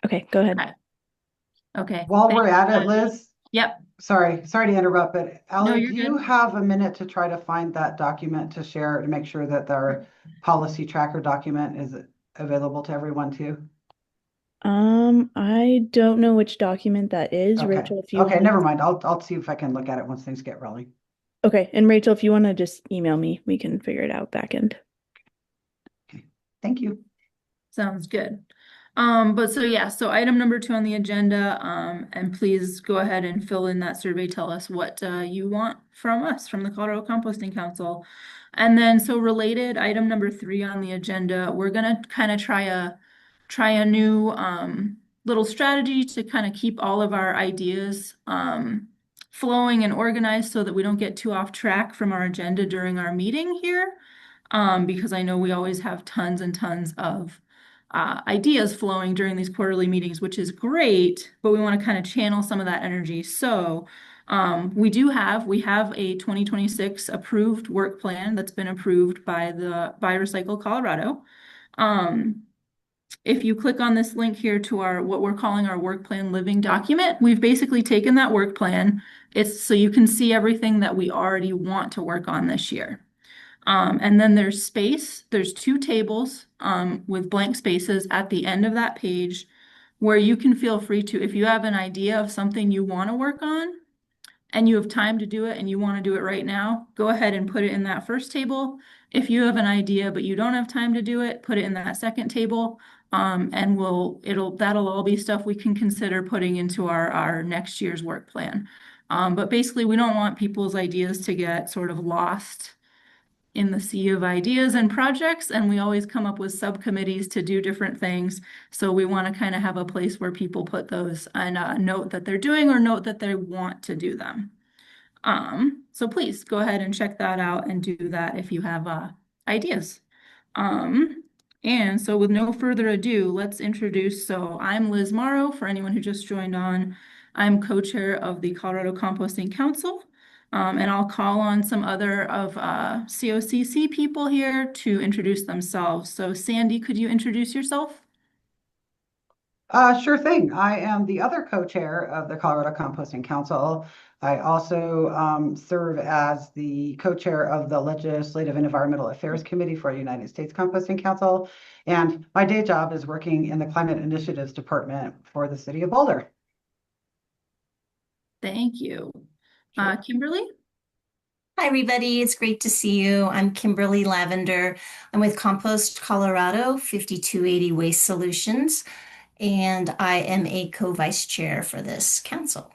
Okay, go ahead. Okay. While we're Thanks. at it, Liz, Yep. sorry to interrupt, but No, Allie, you're do you good. have a minute to try to find that document to share to make sure that our policy tracker document is available to everyone too? I don't know which document that is, Okay. Rachel, if you Okay, want never to. mind. I'll see if I can look at it once things get rolling. Okay, and Rachel, if you want to just email me, we can figure it out back end. Okay. Thank you. Sounds good. But so yeah, so item number 2 on the agenda, and please go ahead and fill in that survey. Tell us what you want from us, from the Colorado Composting Council. And then so related, item number 3 on the agenda, we're gonna kind of try a new little strategy to kind of keep all of our ideas flowing and organized so that we don't get too off track from our agenda during our meeting here. Because I know we always have tons and tons of ideas flowing during these quarterly meetings, which is great, but we want to kind of channel some of that energy. So we have a 2026 approved work plan that's been approved by Recycle Colorado. Um, if you click on this link here to our what we're calling our work plan living document, we've basically taken that work plan. It's so you can see everything that we already want to work on this year. And then there's space. There's 2 tables with blank spaces at the end of that page where you can feel free to, if you have an idea of something you want to work on and you have time to do it and you want to do it right now, go ahead and put it in that first table. If you have an idea but you don't have time to do it, put it in that second table. And that'll all be stuff we can consider putting into our next year's work plan. But basically, we don't want people's ideas to get sort of lost in the sea of ideas and projects, and we always come up with subcommittees to do different things. So we want to kind of have a place where people put those and note that they're doing or note that they want to do them. So please go ahead and check that out and do that if you have ideas. Um, and so with no further ado, let's introduce. So I'm Liz Morrow, for anyone who just joined on. I'm co-chair of the Colorado Composting Council. And I'll call on some other of COCC people here to introduce themselves. So Sandy, could you introduce yourself? Sure thing. I am the other co-chair of the Colorado Composting Council. I also serve as the co-chair of the Legislative and Environmental Affairs Committee for the United States Composting Council. And my day job is working in the Climate Initiatives Department for the City of Boulder. Thank you. Sure. Kimberly? Hi, everybody. It's great to see you. I'm Kimberly Lavender. I'm with Compost Colorado 5280 Waste Solutions, and I am a co-vice chair for this council.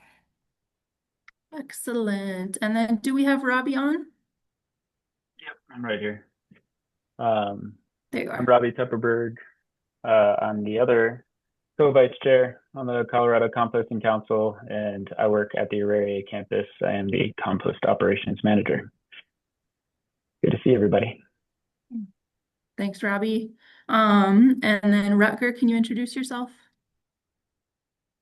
Excellent. And then do we have Robbie on? Yep, I'm right here. Um, There you I'm are. Robbie Tupperberg. I'm the other co-vice chair on the Colorado Composting Council, and I work at the Auraria campus. I am the compost operations manager. Good to see everybody. Thanks, Robbie. And then Rutger, can you introduce yourself?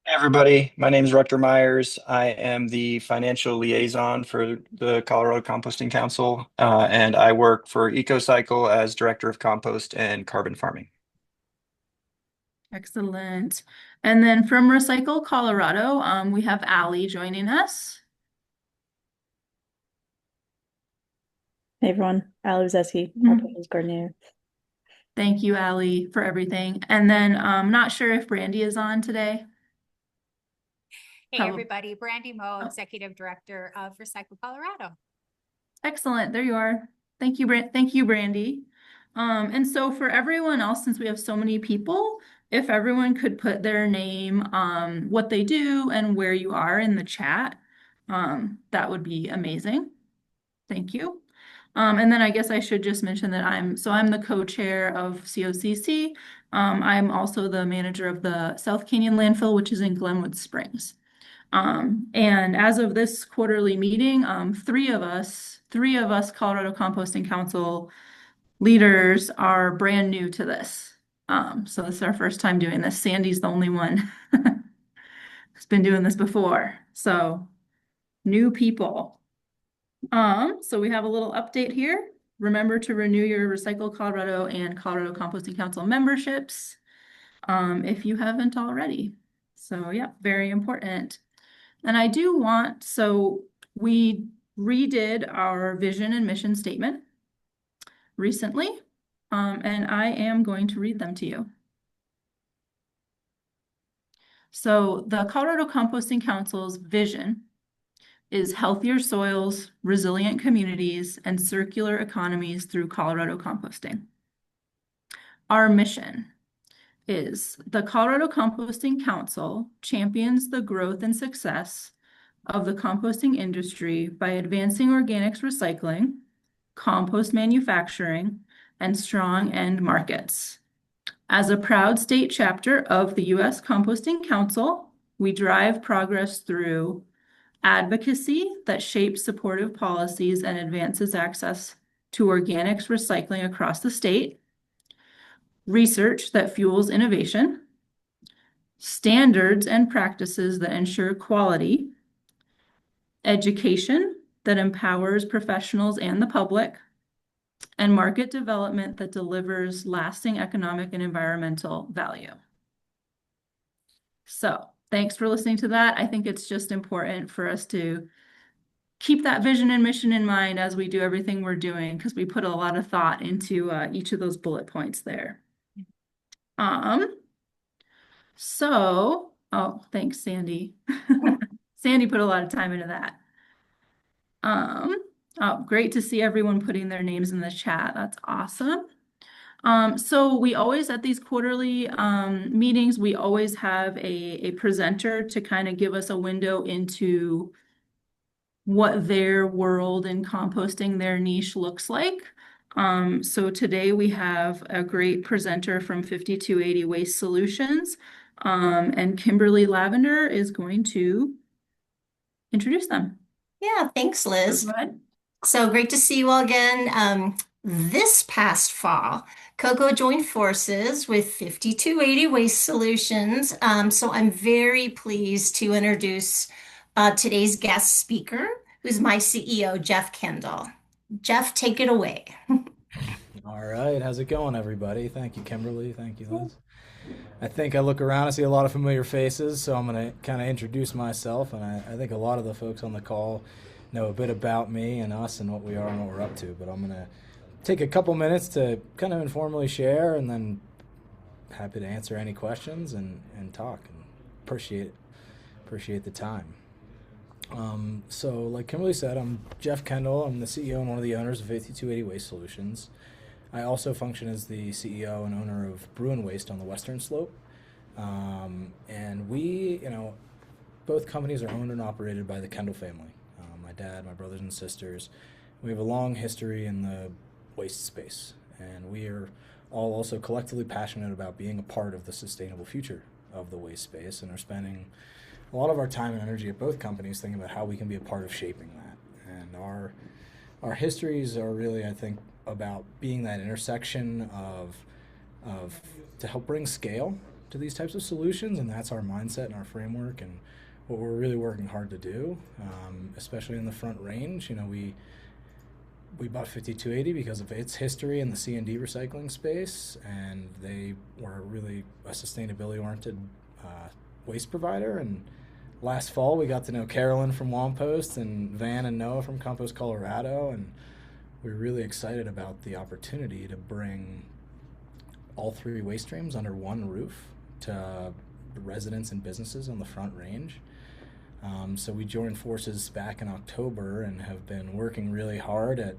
Hey everybody, my name is Rutger Myers. I am the financial liaison for the Colorado Composting Council, and I work for EcoCycle as director of compost and carbon farming. Excellent. And then from Recycle Colorado, we have Allie joining us. Hey everyone, Allie Zeski, Mhm. operations coordinator. Thank you, Allie, for everything. And then I'm not sure if Brandy is on today. Hey, everybody. Brandy Moe, Oh. Executive Director of Recycle Colorado. Excellent. There you are. Thank you, Thank you, Brandy. And so for everyone else, since we have so many people, if everyone could put their name, what they do, and where you are in the chat, that would be amazing. Thank you. And then I guess I should just mention that I'm the co-chair of COCC. I'm also the manager of the South Canyon landfill, which is in Glenwood Springs. And as of this quarterly meeting, three of us Colorado Composting Council leaders are brand new to this. So this is our first time doing this. Sandy's the only one who's been doing this before. So new people. So we have a little update here. Remember to renew your Recycle Colorado and Colorado Composting Council memberships. if you haven't already. So yeah, very important. And I do want, so we redid our vision and mission statement recently, and I am going to read them to you. So the Colorado Composting Council's vision is healthier soils, resilient communities, and circular economies through Colorado composting. Our mission is the Colorado Composting Council champions the growth and success of the composting industry by advancing organics recycling, compost manufacturing, and strong end markets. As a proud state chapter of the U.S. Composting Council, we drive progress through advocacy that shapes supportive policies and advances access to organics recycling across the state, research that fuels innovation, standards and practices that ensure quality, education that empowers professionals and the public, and market development that delivers lasting economic and environmental value. So thanks for listening to that. I think it's just important for us to keep that vision and mission in mind as we do everything we're doing, because we put a lot of thought into each of those bullet points there. Oh, thanks, Sandy. Sandy put a lot of time into that. Oh, great to see everyone putting their names in the chat. That's awesome. So we always, at these quarterly meetings, we always have a presenter to kind of give us a window into what their world in composting, their niche looks like. So today we have a great presenter from 5280 Waste Solutions, and Kimberly Lavender is going to introduce them. Yeah, thanks, Liz. Go ahead. So great to see you all again. This past fall, Coco joined forces with 5280 Waste Solutions. So I'm very pleased to introduce today's guest speaker, who's my CEO, Jeff Kendall. Jeff, take it away. All right, how's it going, everybody? Thank you, Kimberly. Thank you, Liz. I think I look around and see a lot of familiar faces, so I'm going to kind of introduce myself, and I think a lot of the folks on the call know a bit about me and us and what we are and what we're up to, but I'm going to take a couple minutes to kind of informally share, and then happy to answer any questions and talk, and appreciate the time. So like Kimberly said, I'm Jeff Kendall. I'm the CEO and one of the owners of 5280 Waste Solutions. I also function as the CEO and owner of Bruin Waste on the Western Slope. And we, both companies are owned and operated by the Kendall family. My dad, my brothers and sisters. We have a long history in the waste space. And we are all also collectively passionate about being a part of the sustainable future of the waste space, and are spending a lot of our time and energy at both companies thinking about how we can be a part of shaping that. And our histories are really, I think, about being that intersection of to help bring scale to these types of solutions, and that's our mindset and our framework and what we're really working hard to do, especially in the Front Range. We bought 5280 because of its history in the C&D recycling space, and they were really a sustainability-oriented waste provider. And last fall, we got to know Carolyn from Wampost and Van and Noah from Compost Colorado, and we're really excited about the opportunity to bring all three waste streams under one roof to residents and businesses on the Front Range. So we joined forces back in October and have been working really hard at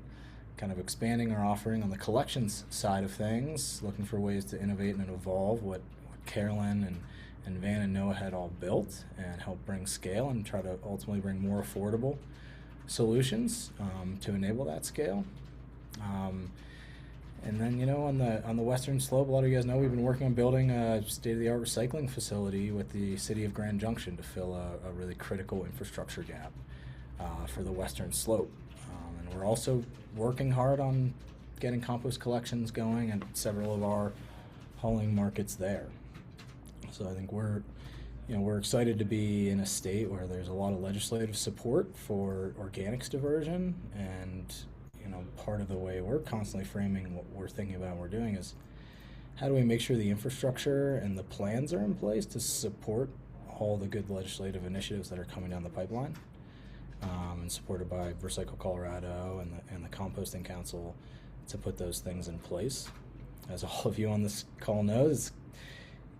kind of expanding our offering on the collections side of things, looking for ways to innovate and evolve what Carolyn and Van and Noah had all built, and help bring scale and try to ultimately bring more affordable solutions to enable that scale. And then, on the Western Slope, a lot of you guys know we've been working on building a state-of-the-art recycling facility with the city of Grand Junction to fill a really critical infrastructure gap for the Western Slope. And we're also working hard on getting compost collections going at several of our hauling markets there. So I think we're excited to be in a state where there's a lot of legislative support for organics diversion, and part of the way we're constantly framing what we're thinking about and we're doing is how do we make sure the infrastructure and the plans are in place to support all the good legislative initiatives that are coming down the pipeline, and supported by Recycle Colorado and the Composting Council to put those things in place. As all of you on this call knows,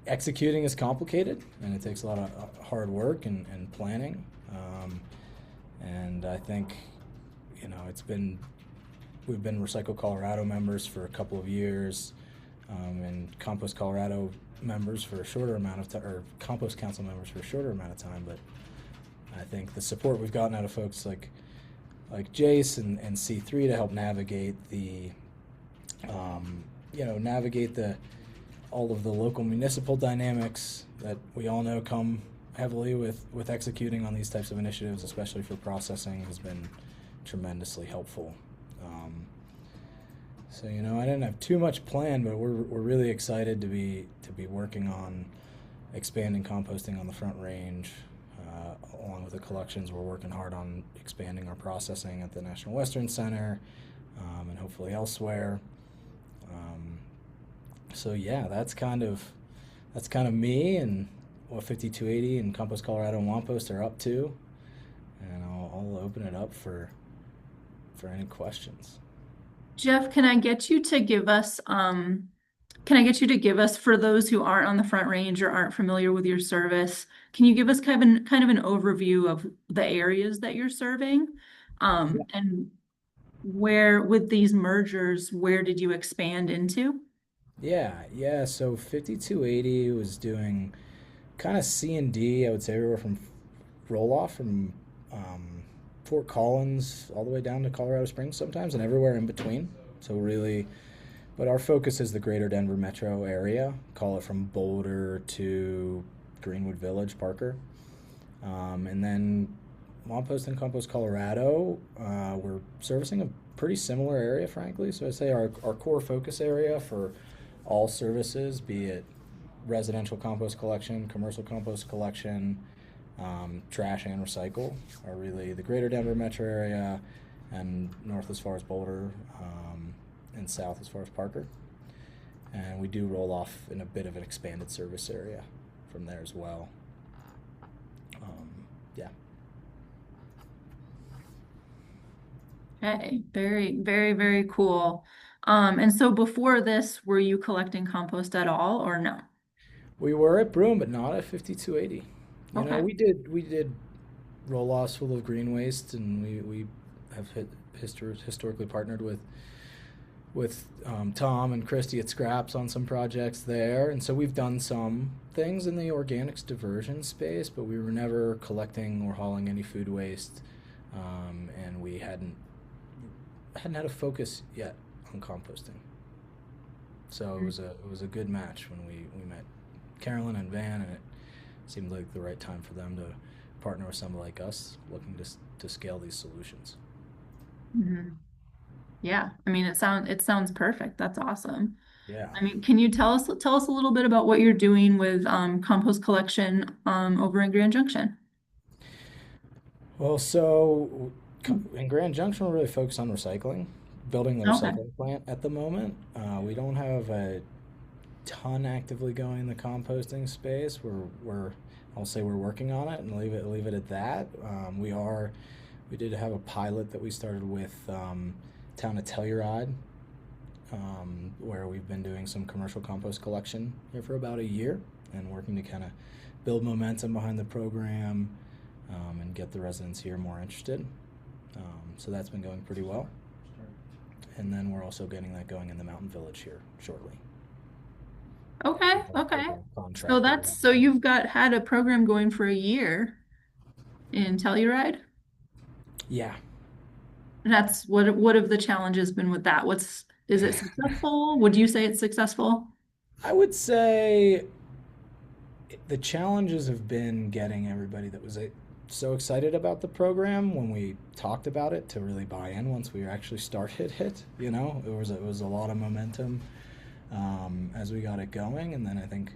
executing is complicated and it takes a lot of hard work and planning. And I think, we've been Recycle Colorado members for a couple of years, and Compost Colorado members for a shorter amount of time, or Compost Council members for a shorter amount of time. But I think the support we've gotten out of folks like Jace and C3 to help navigate all of the local municipal dynamics that we all know come heavily with executing on these types of initiatives, especially for processing, has been tremendously helpful. So I didn't have too much planned, but we're really excited to be working on expanding composting on the Front Range. Along with the collections, we're working hard on expanding our processing at the National Western Center, and hopefully elsewhere. So yeah, that's kind of me and what 5280 and Compost Colorado and Wampost are up to, and I'll open it up for any questions. Jeff, can I get you to give us, for those who aren't on the Front Range or aren't familiar with your service, can you give us kind of an overview of the areas that you're serving? And where, with these mergers, where did you expand into? Yeah. So 5280 was doing kind of C&D, I would say everywhere from roll-off from Fort Collins all the way down to Colorado Springs sometimes, and everywhere in between. So really, but our focus is the greater Denver metro area, call it from Boulder to Greenwood Village, Parker. And then Wampost and Compost Colorado, we're servicing a pretty similar area, frankly. So I'd say our core focus area for all services, be it residential compost collection, commercial compost collection, trash and recycle, are really the greater Denver metro area, and north as far as Boulder, and south as far as Parker. And we do roll off in a bit of an expanded service area from there as well. Yeah. Okay, very, very, very cool. And so before this, were you collecting compost at all or no? We were at Broome, but not at 5280. Okay. We did roll-offs full of green waste, and we have historically partnered with Tom and Christy at Scraps on some projects there, and so we've done some things in the organics diversion space, but we were never collecting or hauling any food waste, and we hadn't had a focus yet on composting. So it was a good match when we met Carolyn and Van, and it seemed like the right time for them to partner with somebody like us looking to scale these solutions. Mm-hmm. Yeah, I mean, it sounds perfect. That's awesome. Yeah. I mean, can you tell us a little bit about what you're doing with compost collection over in Grand Junction? Well, so in Grand Junction, we're really focused on recycling, building the Okay. recycling plant at the moment. We don't have a ton actively going in the composting space. I'll say we're working on it and leave it at that. We did have a pilot that we started with town of Telluride, where we've been doing some commercial compost collection here for about a year and working to kind of build momentum behind the program, and get the residents here more interested. So that's been going pretty well. And then we're also getting that going in the Mountain Village here shortly. Okay. So you've had a program going for a year in Telluride? Yeah. That's what have the challenges been with that? Is it successful? Would you say it's successful? I would say the challenges have been getting everybody that was so excited about the program when we talked about it to really buy in once we actually started it. It was a lot of momentum as we got it going, and then I think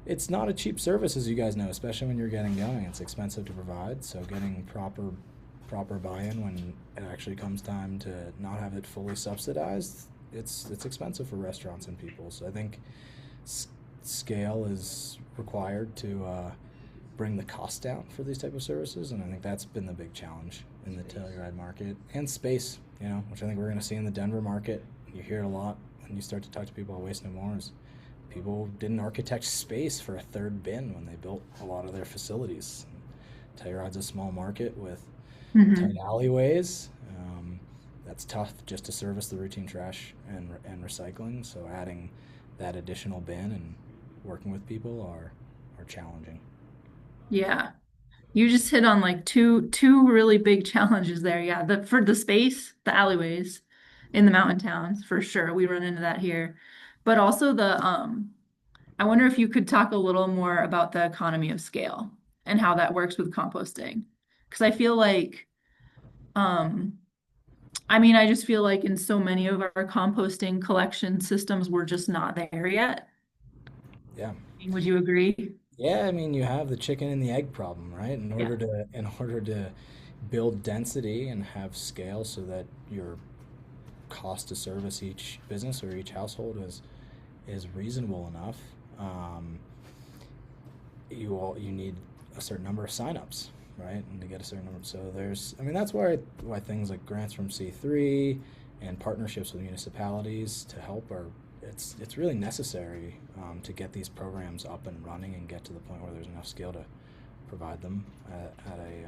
it's not a cheap service, as you guys know, especially when you're getting going. It's expensive to provide, so getting proper buy-in when it actually comes time to not have it fully subsidized it's expensive for restaurants and people. So I think scale is required to bring the cost down for these type of services, and I think that's been the big challenge in the Telluride market, and space, which I think we're going to see in the Denver market. You hear it a lot when you start to talk to people about Waste No More. Is people didn't architect space for a third bin when they built a lot of their facilities. Telluride's a small market with tight alleyways. That's tough just to service the routine trash and recycling. So adding that additional bin and working with people are challenging. Yeah. You just hit on like two really big challenges there. Yeah, for the space, the alleyways in the mountain towns, for sure. We run into that here. But also I wonder if you could talk a little more about the economy of scale and how that works with composting. Because I feel like I just feel like in so many of our composting collection systems, we're just not there yet. Yeah. Would you agree? Yeah, I mean, you have the chicken and the egg problem, right? In Yeah. order to build density and have scale so that your cost to service each business or each household is reasonable enough, you need a certain number of signups, right? And to get a certain number, so that's why things like grants from C3 and partnerships with municipalities to help it's really necessary to get these programs up and running and get to the point where there's enough scale to provide them at a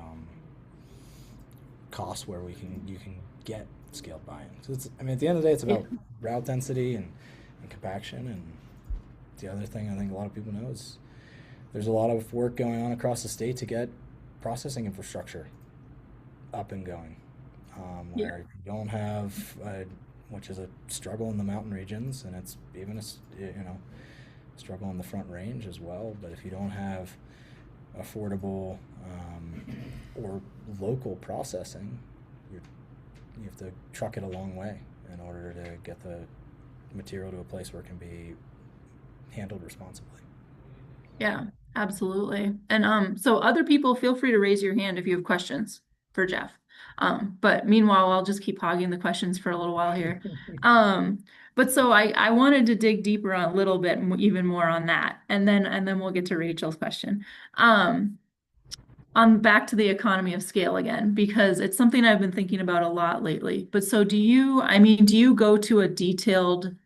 cost where you can get scaled buy-in. So at the end of the day, it's about route density and compaction. And the other thing I think a lot of people know is there's a lot of work going on across the state to get processing infrastructure up and going. Where you don't have, which is a struggle in the mountain regions, and it's even a struggle in the Front Range as well. But if you don't have affordable or local processing, you have to truck it a long way in order to get the material to a place where it can be handled responsibly. Yeah, absolutely. And so other people, feel free to raise your hand if you have questions for Jeff. But meanwhile, I'll just keep hogging the questions for a little while here. But so I wanted to dig deeper a little bit even more on that, and then we'll get to Rachel's question. On back to the economy of scale again, because it's something I've been thinking about a lot lately. But so do you go to a detailed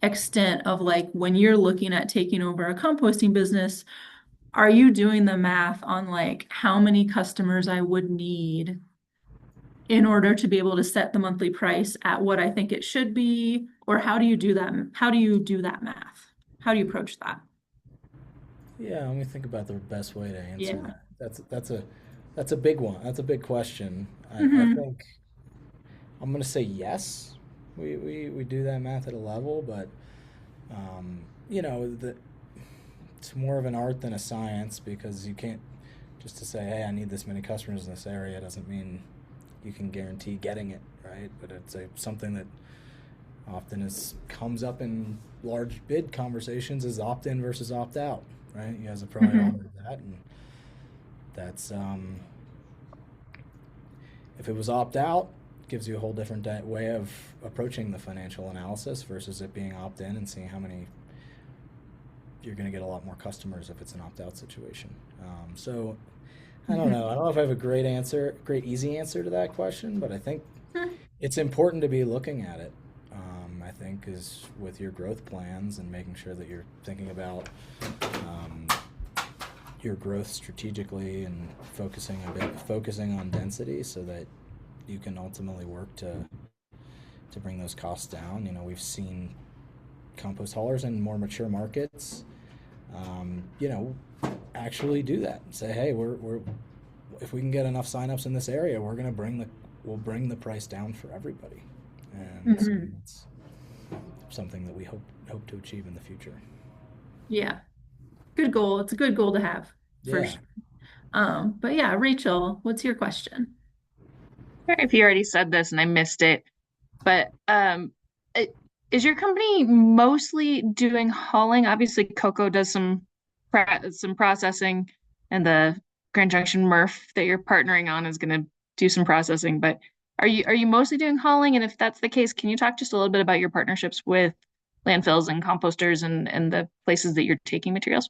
extent of like when you're looking at taking over a composting business, are you doing the math on like how many customers I would need in order to be able to set the monthly price at what I think it should be? Or how do you do that? How do you do that math? How do you approach that? Yeah, let me think about the best way to answer Yeah. that. That's a big one. That's a big question. I think I'm gonna say yes. We do that math at a level, but it's more of an art than a science, because you can't just to say, hey, I need this many customers in this area doesn't mean you can guarantee getting it, right? But it's something that often comes up in large bid conversations is opt-in versus opt-out, right? You guys have probably all heard that, and that's if it was opt-out, gives you a whole different way of approaching the financial analysis versus it being opt-in and seeing how many you're going to get a lot more customers if it's an opt-out situation. So I don't know. I don't know if I have a great easy answer to that question, but I think it's important to be looking at it. I think is with your growth plans and making sure that you're thinking about your growth strategically and focusing on density so that you can ultimately work to bring those costs down. We've seen compost haulers in more mature markets, actually do that. Say, hey, we're if we can get enough signups in this area, we'll bring the price down for everybody, and so it's something that we hope to achieve in the future. Yeah, good goal. It's a good goal to have for sure. But yeah, Rachel, what's your question? Sorry if you already said this and I missed it, but is your company mostly doing hauling? Obviously, Coco does some processing, and the Grand Junction MRF that you're partnering on is going to do some processing. But Are you mostly doing hauling? And if that's the case, can you talk just a little bit about your partnerships with landfills and composters and the places that you're taking materials?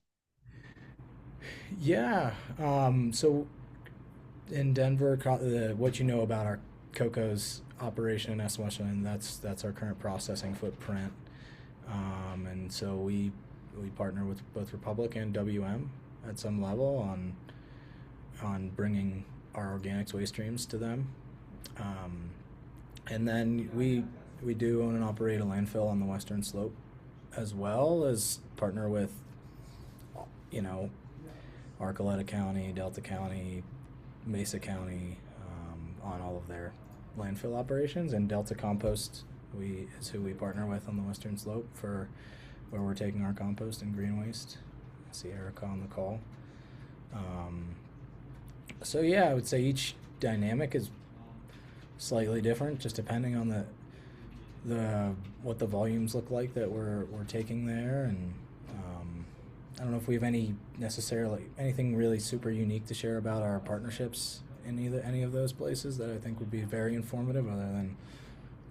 Yeah. So in Denver, what you know about our Coco's operation in Eswatchland, that's our current processing footprint. And so we partner with both Republic and WM at some level on bringing our organics waste streams to them. And then we do own and operate a landfill on the western slope, as well as partner with, you know, Arcoleta County, Delta County, Mesa County, on all of their landfill operations. And Delta Compost is who we partner with on the western slope for where we're taking our compost and green waste. I see Erica on the call. So yeah, I would say each dynamic is slightly different, just depending on the what the volumes look like that we're taking there. And I don't know if we have anything really super unique to share about our partnerships in any of those places that I think would be very informative, other than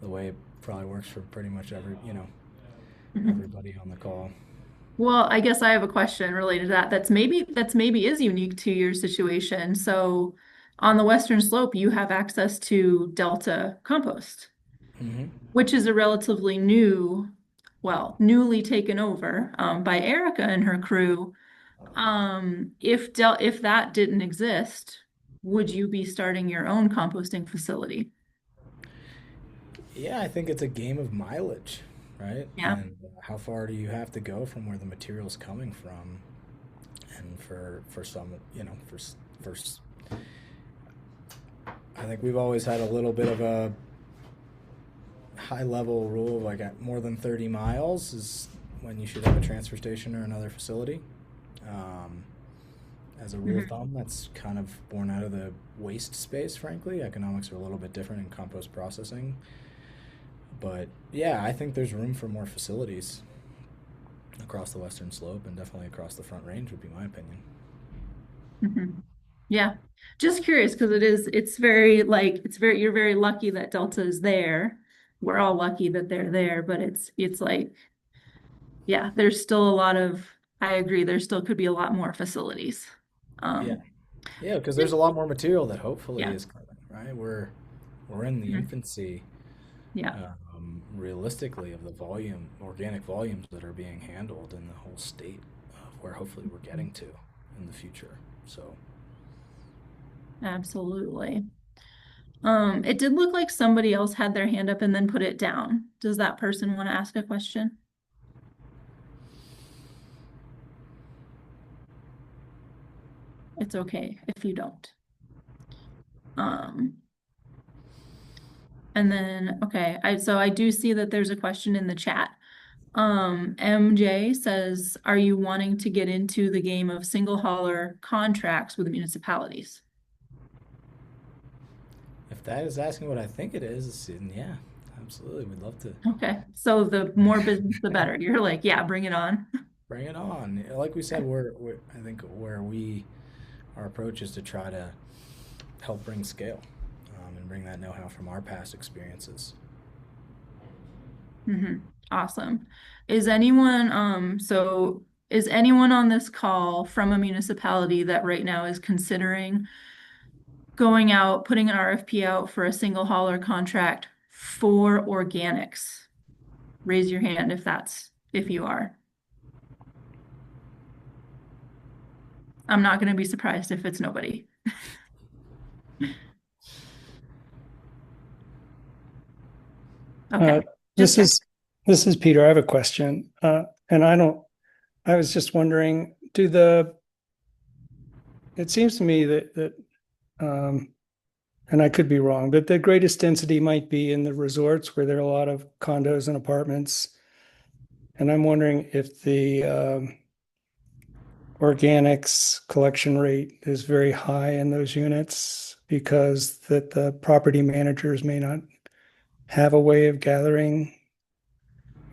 the way it probably works for pretty much everybody on the call. Well, I guess I have a question related to that. That's maybe is unique to your situation. So on the Western Slope, you have access to Delta Compost, Mm-hmm. which is a relatively newly taken over by Erica and her crew. If that didn't exist, would you be starting your own composting facility? Yeah, I think it's a game of mileage, right? Yeah. And how far do you have to go from where the material's coming from? And for some, I think we've always had a little bit of a high level rule of like at more than 30 miles is when you should have a transfer station or another facility. As a rule of thumb, that's kind of born out of the waste space, frankly. Economics are a little bit different in compost processing. But yeah, I think there's room for more facilities across the western slope, and definitely across the Front Range would be my opinion. Mhm. Yeah. Just curious because you're very lucky that Delta is there. We're all lucky that they're there, but it's like, yeah, there's still a lot of, I agree, there still could be a lot more facilities. Yeah. Yeah, because there's a lot more material that hopefully Yeah. is coming, right? We're in the Mhm. infancy, Yeah. realistically, of the organic volumes that are being handled in the whole state, where hopefully we're getting to in the future. So Absolutely. It did look like somebody else had their hand up and then put it down. Does that person want to ask a question? It's okay if you don't. And then, okay, so I do see that there's a question in the chat. MJ says, are you wanting to get into the game of single hauler contracts with municipalities? if that is asking what I think it is, then yeah, absolutely, we'd love to Okay, so the more business, the better. You're like, yeah, bring it on. bring it on. Like we said, I think our approach is to try to help bring scale, and bring that know-how from our past experiences. Awesome. Is anyone on this call from a municipality that right now is considering going out, putting an RFP out for a single hauler contract for organics? Raise your hand if you are. I'm not going to be surprised if it's nobody. Okay. This is Peter. I have a question. And I was just wondering, it seems to me that and I could be wrong, but the greatest density might be in the resorts where there are a lot of condos and apartments. And I'm wondering if the organics collection rate is very high in those units, because that the property managers may not have a way of gathering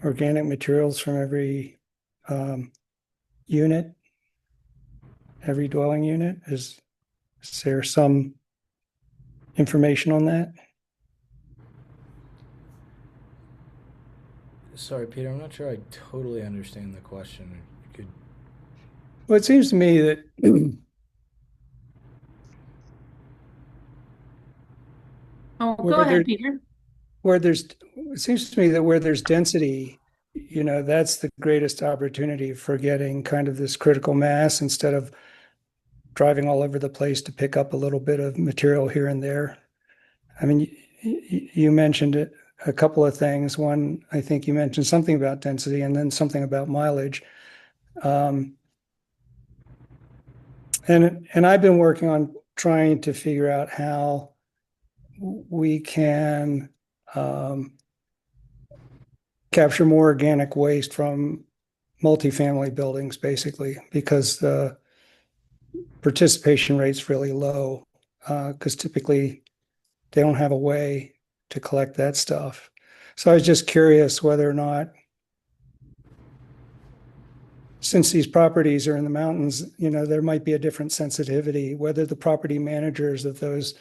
organic materials from every unit, every dwelling unit. Is there some information on that? Sorry, Peter, I'm not sure I totally understand the question. You could. Well, it seems to me that Oh, go where there, ahead, Peter. it seems to me that where there's density, that's the greatest opportunity for getting kind of this critical mass instead of driving all over the place to pick up a little bit of material here and there. I mean, you mentioned it, a couple of things. One, I think you mentioned something about density and then something about mileage. And I've been working on trying to figure out how we can capture more organic waste from multifamily buildings, basically, because the participation rate's really low, because typically they don't have a way to collect that stuff. So I was just curious whether or not, since these properties are in the mountains, there might be a different sensitivity, whether the property managers of those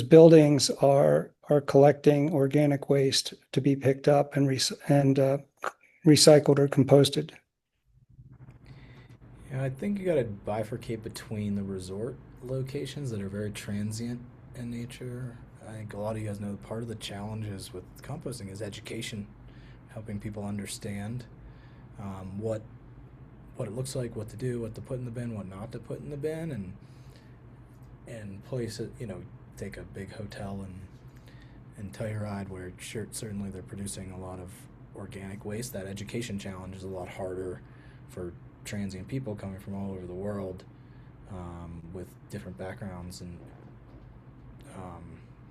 buildings are collecting organic waste to be picked up and recycled or composted. Yeah, I think you got to bifurcate between the resort locations that are very transient in nature. I think a lot of you guys know part of the challenges with composting is education, helping people understand what it looks like, what to do, what to put in the bin, what not to put in the bin, and place it. Take a big hotel and Telluride, where certainly they're producing a lot of organic waste. That education challenge is a lot harder for transient people coming from all over the world with different backgrounds, and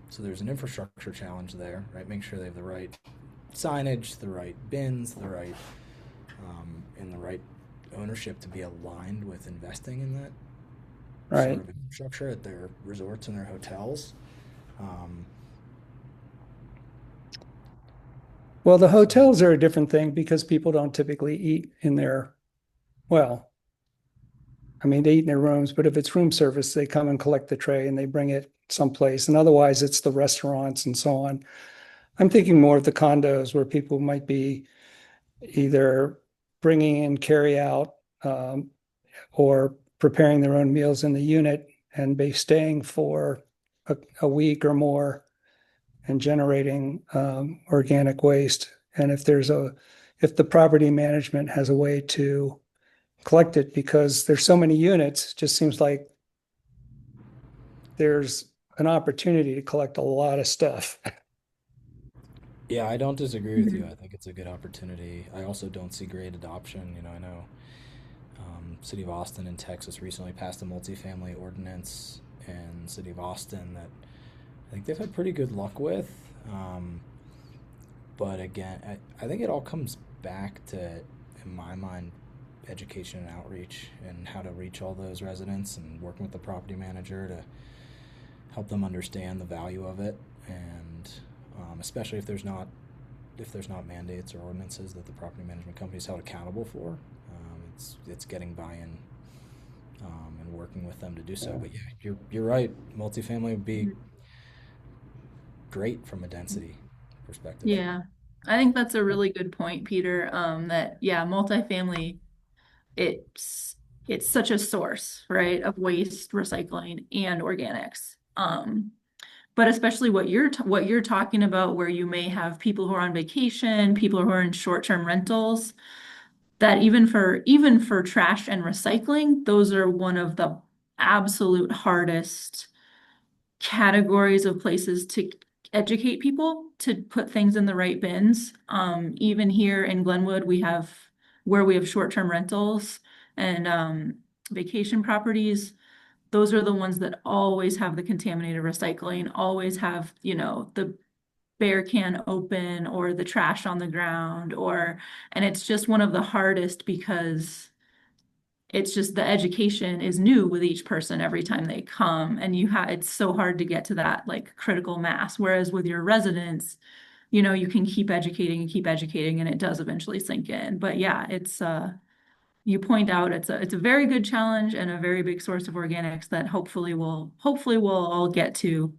so there's an infrastructure challenge there, right? Make sure they have the right signage, the right bins, and the right ownership to be aligned with investing in that sort of infrastructure at their resorts and their hotels. Well, the hotels are a different thing because people don't typically eat in their, well, I mean, they eat in their rooms, but if it's room service, they come and collect the tray and they bring it someplace. And otherwise, it's the restaurants and so on. I'm thinking more of the condos where people might be either bringing in carry out or preparing their own meals in the unit and be staying for a week or more and generating organic waste. And if the property management has a way to collect it, because there's so many units, it just seems like there's an opportunity to collect a lot of stuff. Yeah, I don't disagree with you. I think it's a good opportunity. I also don't see great adoption. I know City of Austin in Texas recently passed a multifamily ordinance in City of Austin that I think they've had pretty good luck with. But again, I think it all comes back to, in my mind, education and outreach and how to reach all those residents and working with the property manager to help them understand the value of it, and especially if there's not mandates or ordinances that the property management company is held accountable for. It's getting buy-in and working with them to do so. But yeah, you're right. Multifamily would be great from a density perspective. Yeah, I think that's a really good point, Peter. That multifamily, it's such a source, right, of waste, recycling, and organics. But especially what you're talking about, where you may have people who are on vacation, people who are in short-term rentals, that even for trash and recycling, those are one of the absolute hardest categories of places to educate people to put things in the right bins. Even here in Glenwood, we have short-term rentals and vacation properties. Those are the ones that always have the contaminated recycling, always have, the bear can open or the trash on the ground, and it's just one of the hardest because it's just the education is new with each person every time they come, and it's so hard to get to that like critical mass. Whereas with your residents, you can keep educating and it does eventually sink in. But yeah, it's you point out it's a very good challenge and a very big source of organics that hopefully we'll all get to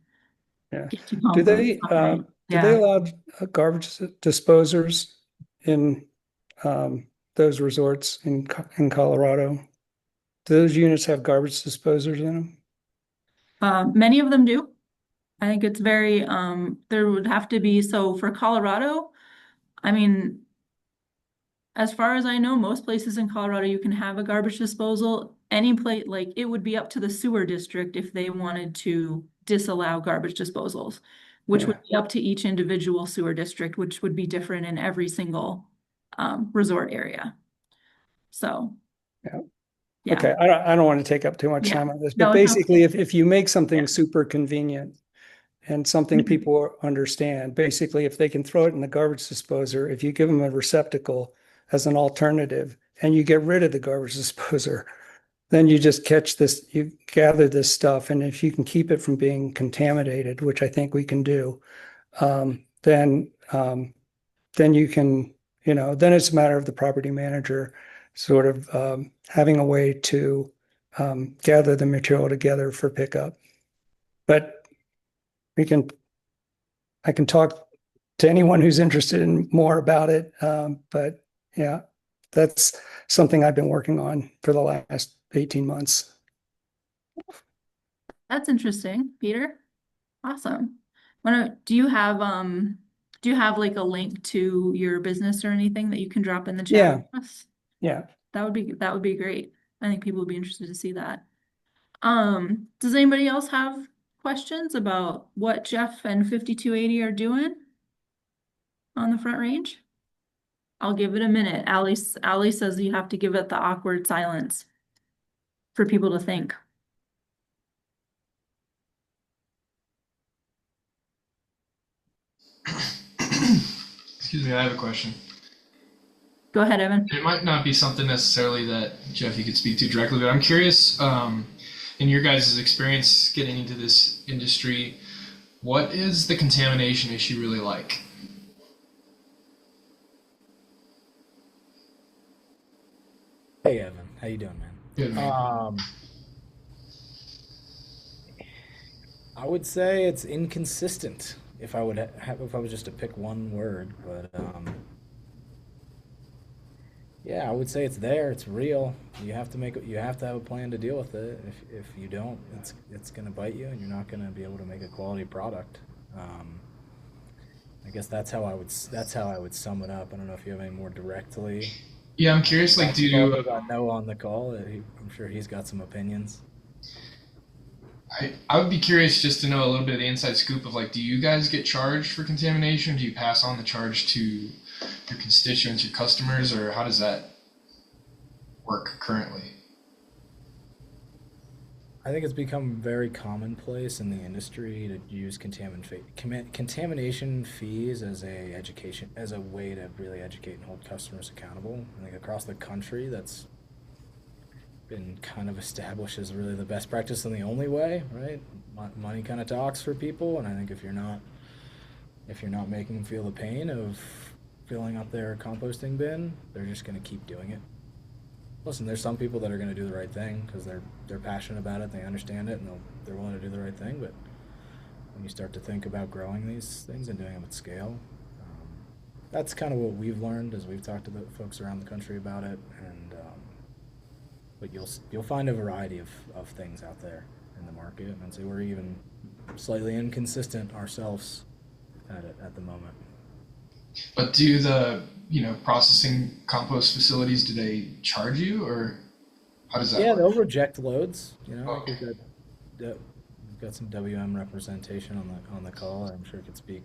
Yeah. get to Do compost they someday. Do they Yeah. allow garbage disposers in those resorts in Colorado? Do those units have garbage disposers in them? Many of them do. I think it's very, there would have to be, so for Colorado, I mean, as far as I know, most places in Colorado, you can have a garbage disposal. Any place, like it would be up to the sewer district if they wanted to disallow garbage disposals, which would be up to each individual sewer district, which would be different in every single resort area. So, Yeah. yeah. Okay, I don't want to take up too much Yeah. time on this, No, but it's basically, okay. if you make something Yeah. super convenient and something Mhm. people understand, basically, if they can throw it in the garbage disposer, if you give them a receptacle as an alternative and you get rid of the garbage disposer, then you just catch this, you gather this stuff, and if you can keep it from being contaminated, which I think we can do, then you can, then it's a matter of the property manager sort of having a way to gather the material together for pickup. But I can talk to anyone who's interested in more about it. But yeah, that's something I've been working on for the last 18 months. That's interesting, Peter. Awesome. Do you have like a link to your business or anything that you can drop in the chat Yeah. with us? Yeah. That would be great. I think people would be interested to see that. Does anybody else have questions about what Jeff and 5280 are doing on the Front Range? I'll give it a minute. Allie says you have to give it the awkward silence for people to think. Excuse me, I have a question. Go ahead, Evan. It might not be something necessarily that Jeff you could speak to directly, but I'm curious, in your guys' experience getting into this industry, what is the contamination issue really like? Hey Evan, how you doing, man? Good, man. I would say it's inconsistent. If I was just to pick one word, but yeah, I would say it's there. It's real. You have to have a plan to deal with it. If you don't, it's gonna bite you, and you're not gonna be able to make a quality product. I guess that's how I would sum it up. I don't know if you have any more directly. Yeah, I'm curious. Like, do you? About Noah on the call? I'm sure he's got some opinions. I would be curious just to know a little bit of the inside scoop of like, do you guys get charged for contamination? Do you pass on the charge to your constituents, your customers, or how does that work currently? I think it's become very commonplace in the industry to use contamination fees as a way to really educate and hold customers accountable. I think across the country, that's been kind of established as really the best practice and the only way, right? Money kind of talks for people, and I think if you're not making them feel the pain of filling up their composting bin, they're just going to keep doing it. Listen, there's some people that are going to do the right thing because they're passionate about it, they understand it, and they're willing to do the right thing. But when you start to think about growing these things and doing them at scale, that's kind of what we've learned as we've talked to the folks around the country about it. And but you'll find a variety of things out there in the market, and I'd say we're even slightly inconsistent ourselves at the moment. But do the processing compost facilities, do they charge you, or how does that work? They'll reject loads. Okay. We've got some WM representation on the call. I'm sure could speak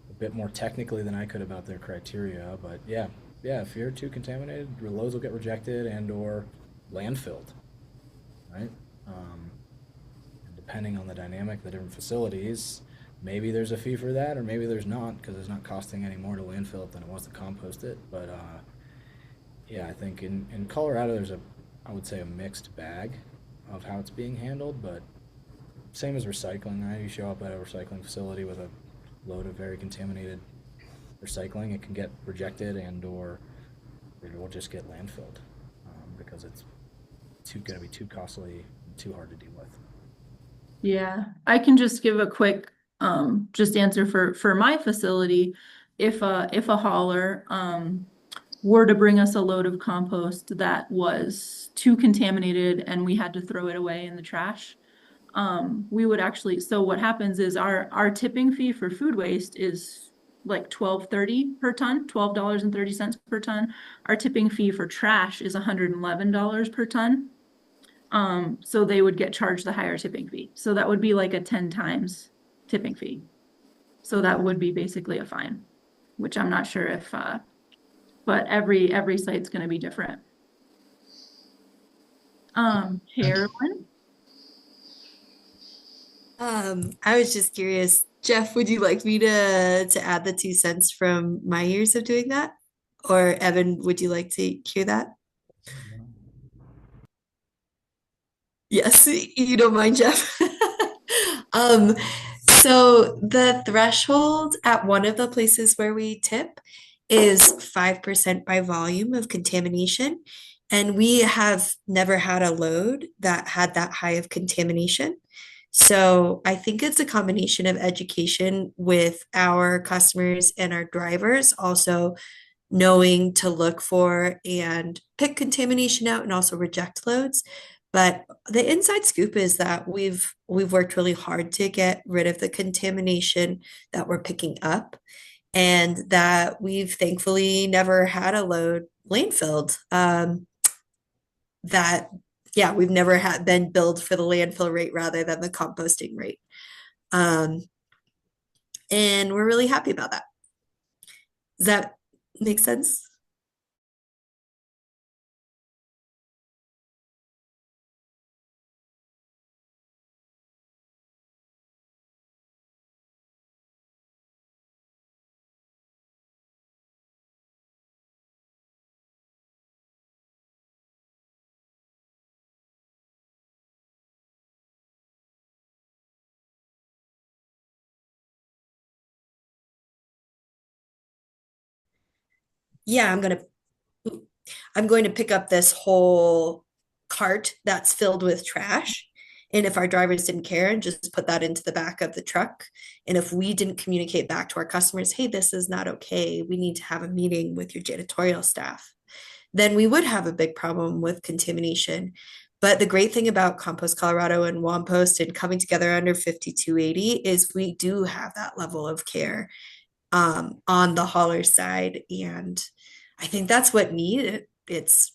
a bit more technically than I could about their criteria. But yeah, if you're too contaminated, your loads will get rejected and/or landfilled, right? Depending on the dynamic of the different facilities, maybe there's a fee for that, or maybe there's not, because it's not costing any more to landfill it than it was to compost it. But I think in Colorado there's I would say a mixed bag of how it's being handled, but same as recycling, right? You show up at a recycling facility with a load of very contaminated recycling, it can get rejected and/or it will just get landfilled because it's going to be too costly and too hard to deal with. Yeah, I can just give a quick just answer for my facility, if a hauler were to bring us a load of compost that was too contaminated and we had to throw it away in the trash, we would actually, so what happens is our tipping fee for food waste is like $12.30 per ton, $12.30 per ton. Our tipping fee for trash is $111 per ton. So they would get charged the higher tipping fee. So that would be like a 10 times tipping fee. So that would be basically a fine, which I'm not sure if, but every site's going to be different. Carolyn? I was just curious, Jeff, would you like me to add the 2 cents from my years of doing that? Or Evan, would you like to hear that? Yes, you don't mind, Jeff. Um, so the threshold at one of the places where we tip is 5% by volume of contamination. And we have never had a load that had that high of contamination. So I think it's a combination of education with our customers and our drivers, also knowing to look for and pick contamination out and also reject loads. But the inside scoop is that we've worked really hard to get rid of the contamination that we're picking up, and that we've thankfully never had a load landfilled. That yeah, we've never had been billed for the landfill rate rather than the composting rate. Um, and we're really happy about that. Does that make sense? Yeah, I'm going to pick up this whole cart that's filled with trash. And if our drivers didn't care and just put that into the back of the truck, and if we didn't communicate back to our customers, hey, this is not okay, we need to have a meeting with your janitorial staff, then we would have a big problem with contamination. But the great thing about Compost Colorado and Wampost and coming together under 5280 is we do have that level of care on the hauler side. And I think that's what needed. It's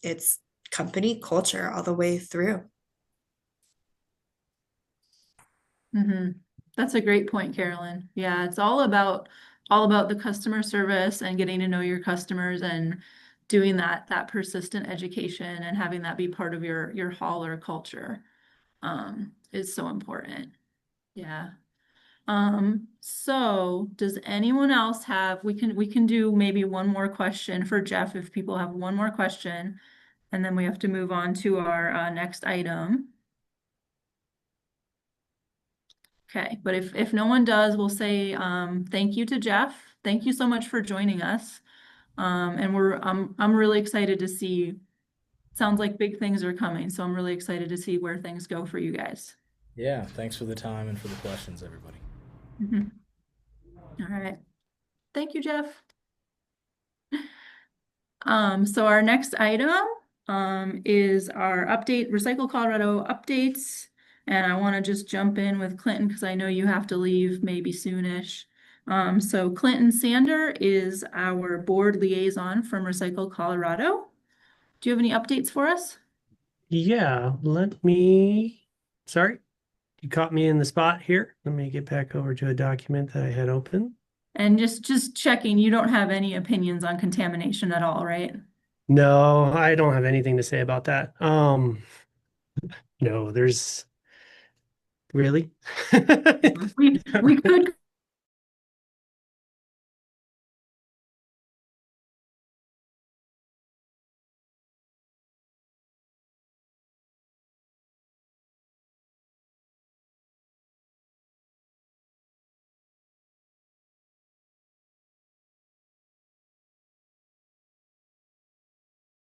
company culture all the way through. That's a great point, Carolyn. Yeah, it's all about the customer service and getting to know your customers and doing that persistent education and having that be part of your hauler culture is so important. Yeah. So does anyone else have, we can do maybe one more question for Jeff if people have one more question, and then we have to move on to our next item. Okay, but if no one does, we'll say thank you to Jeff. Thank you so much for joining us. And I'm really excited to see, sounds like big things are coming, so I'm really excited to see where things go for you guys. Yeah, thanks for the time and for the questions, everybody. All right. Thank you, Jeff. So our next item is our update, Recycle Colorado updates. And I want to just jump in with Clinton because I know you have to leave maybe soonish. So Clinton Sander is our board liaison from Recycle Colorado. Do you have any updates for us? Yeah, sorry, you caught me in the spot here. Let me get back over to a document that I had open. And just checking, you don't have any opinions on contamination at all, right? No, I don't have anything to say about that. No, there's really. We could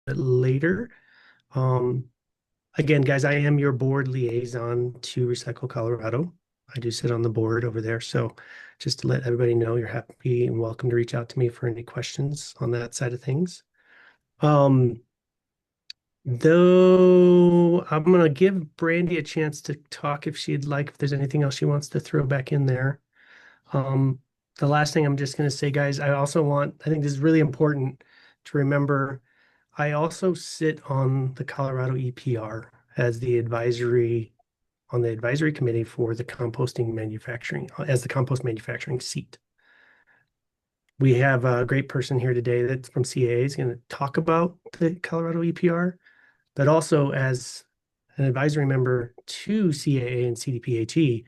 Later. Again, guys, I am your board liaison to Recycle Colorado. I do sit on the board over there. So just to let everybody know, you're happy and welcome to reach out to me for any questions on that side of things. Though I'm going to give Brandy a chance to talk if she'd like, if there's anything else she wants to throw back in there. The last thing I'm just going to say, guys, I think this is really important to remember. I also sit on the Colorado EPR as the advisory committee for the composting manufacturing, as the compost manufacturing seat. We have a great person here today that's from CAA is going to talk about the Colorado EPR, but also as an advisory member to CAA and CDPHE.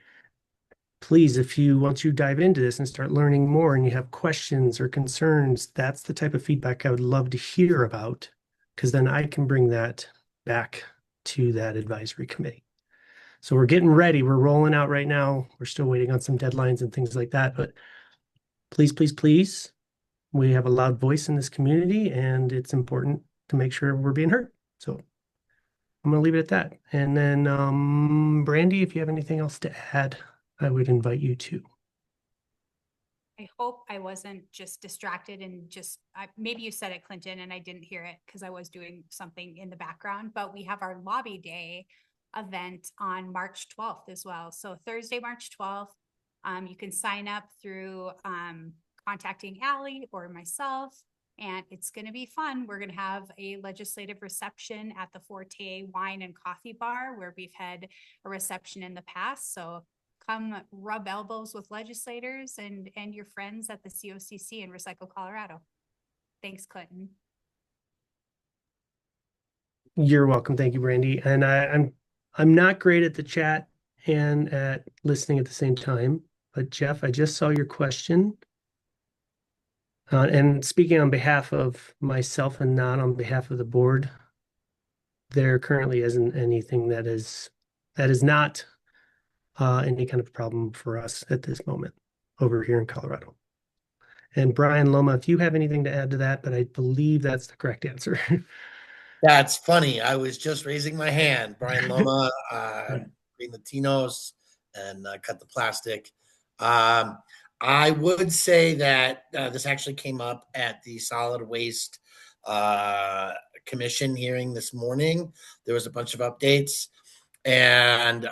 Please, once you dive into this and start learning more and you have questions or concerns, that's the type of feedback I would love to hear about, because then I can bring that back to that advisory committee. So we're getting ready. We're rolling out right now. We're still waiting on some deadlines and things like that. But please, please, please, we have a loud voice in this community, and it's important to make sure we're being heard. So I'm going to leave it at that. And then, Brandy, if you have anything else to add, I would invite you to. I hope I wasn't just distracted and maybe you said it, Clinton, and I didn't hear it because I was doing something in the background, but we have our lobby day event on March 12th as well. So Thursday, March 12th, you can sign up through contacting Allie or myself, and it's going to be fun. We're going to have a legislative reception at the Forte Wine and Coffee Bar, where we've had a reception in the past. So come rub elbows with legislators and your friends at the COCC in Recycle, Colorado. Thanks, Clinton. You're welcome. Thank you, Brandy. And I'm not great at the chat and at listening at the same time. But Jeff, I just saw your question. And speaking on behalf of myself and not on behalf of the board, there currently isn't anything that is not any kind of problem for us at this moment over here in Colorado. And Brian Loma, if you have anything to add to that, but I believe that's the correct answer. That's funny. I was just raising my hand. Brian Loma, Green Latinos, and cut the plastic. I would say that this actually came up at the Solid Waste Commission hearing this morning. There was a bunch of updates, and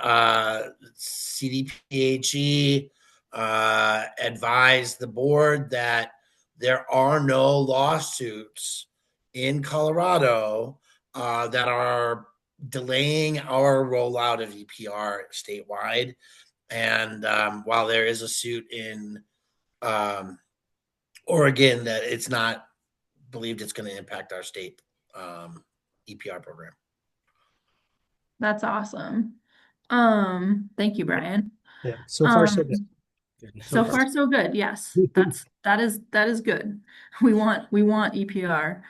CDPHE advised the board that there are no lawsuits in Colorado that are delaying our rollout of EPR statewide. And while there is a suit in Oregon, that it's not believed it's going to impact our state EPR program. That's awesome. Thank you, Brian. Yeah, so far so good. So far so good. Yes, that is good. We want EPR.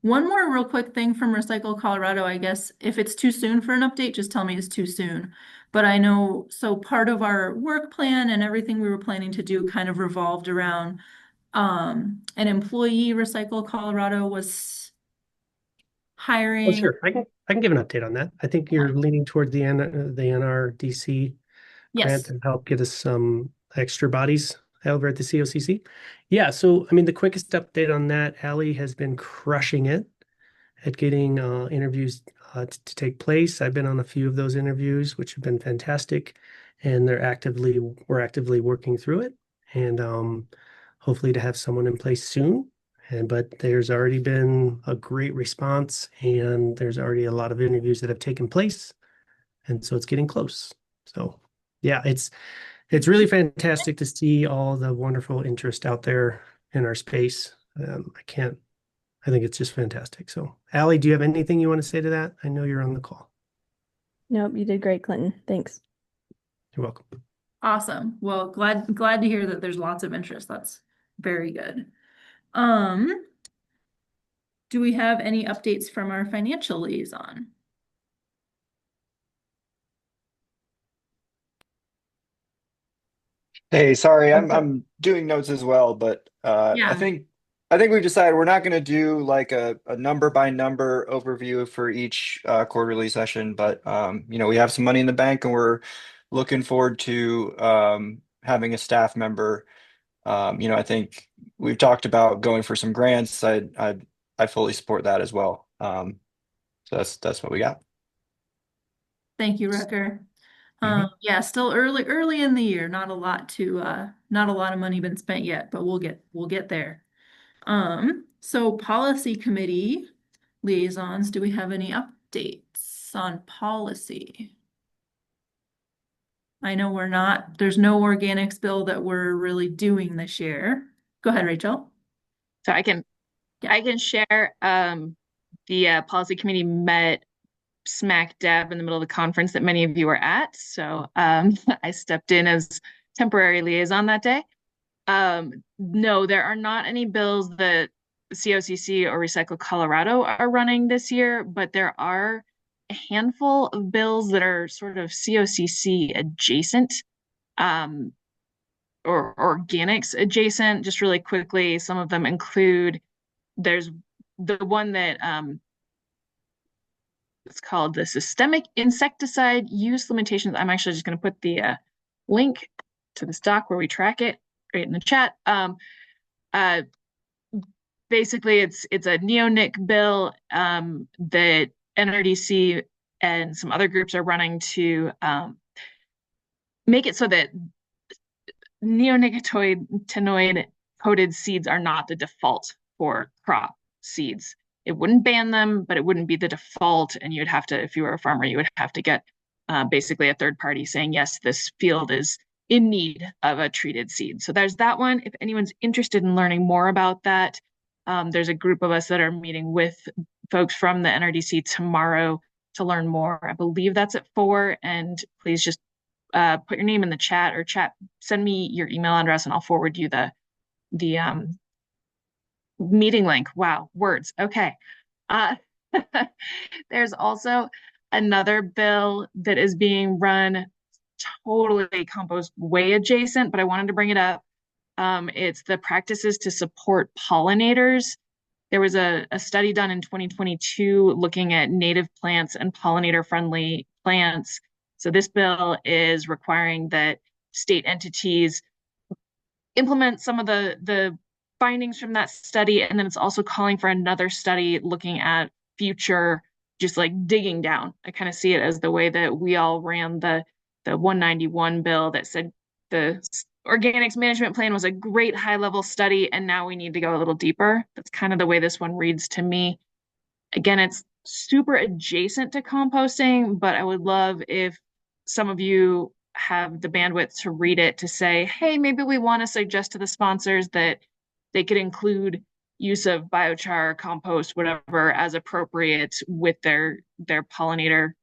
One more real quick thing from Recycle Colorado, I guess. If it's too soon for an update, just tell me it's too soon. But I know, so part of our work plan and everything we were planning to do kind of revolved around an employee. Recycle Colorado was hiring. Oh, sure. I can give an update on that. I think you're leaning toward the NRDC grant to help get us some extra bodies over at the COCC. Yeah, so I mean, the quickest update on that, Allie has been crushing it at getting interviews to take place. I've been on a few of those interviews, which have been fantastic, and we're actively working through it, and hopefully to have someone in place soon. But there's already been a great response, and there's already a lot of interviews that have taken place, and so it's getting close. So yeah, it's really fantastic to see all the wonderful interest out there in our space. I think it's just fantastic. So Allie, do you have anything you want to say to that? I know you're on the call. Nope, you did great, Clinton. Thanks. You're welcome. Awesome. Well, glad to hear that there's lots of interest. That's very good. Do we have any updates from our financial liaison? Hey, sorry, I'm doing notes as well, but I think we've decided we're not going to do like a number by number overview for each quarterly session, but we have some money in the bank and we're looking forward to having a staff member. I think we've talked about going for some grants. I fully support that as well. So that's what we got. Thank you, Rucker. Mhm. Yeah, still early in the year. Not a lot of money been spent yet, but we'll get there. So policy committee liaisons, do we have any updates on policy? I know there's no organics bill that we're really doing this year. Go ahead, Rachel. So I can share. The policy committee met smack dab in the middle of the conference that many of you were at. So I stepped in as temporary liaison that day. No, there are not any bills that COCC or Recycle Colorado are running this year, but there are a handful of bills that are sort of COCC adjacent, or organics adjacent. Just really quickly, some of them include, there's the one that it's called the Systemic Insecticide Use Limitations. I'm actually just going to put the link to this doc where we track it right in the chat. Basically, it's a neonic bill that NRDC and some other groups are running to make it so that neonicotinoid coated seeds are not the default for crop seeds. It wouldn't ban them, but it wouldn't be the default. And you'd have to, if you were a farmer, you would have to get basically a third party saying, yes, this field is in need of a treated seed. So there's that one. If anyone's interested in learning more about that, there's a group of us that are meeting with folks from the NRDC tomorrow to learn more. I believe that's at 4. And please just put your name in the chat, or send me your email address and I'll forward you the meeting link. Wow, words. Okay. There's also another bill that is being run totally compost way adjacent, but I wanted to bring it up. It's the practices to support pollinators. There was a study done in 2022 looking at native plants and pollinator-friendly plants. So this bill is requiring that state entities implement some of the findings from that study, and then it's also calling for another study looking at future, just like digging down. I kind of see it as the way that we all ran the 191 bill that said the organics management plan was a great high-level study, and now we need to go a little deeper. That's kind of the way this one reads to me. Again, it's super adjacent to composting, but I would love if some of you have the bandwidth to read it, to say, hey, maybe we want to suggest to the sponsors that they could include use of biochar, compost, whatever, as appropriate with their pollinator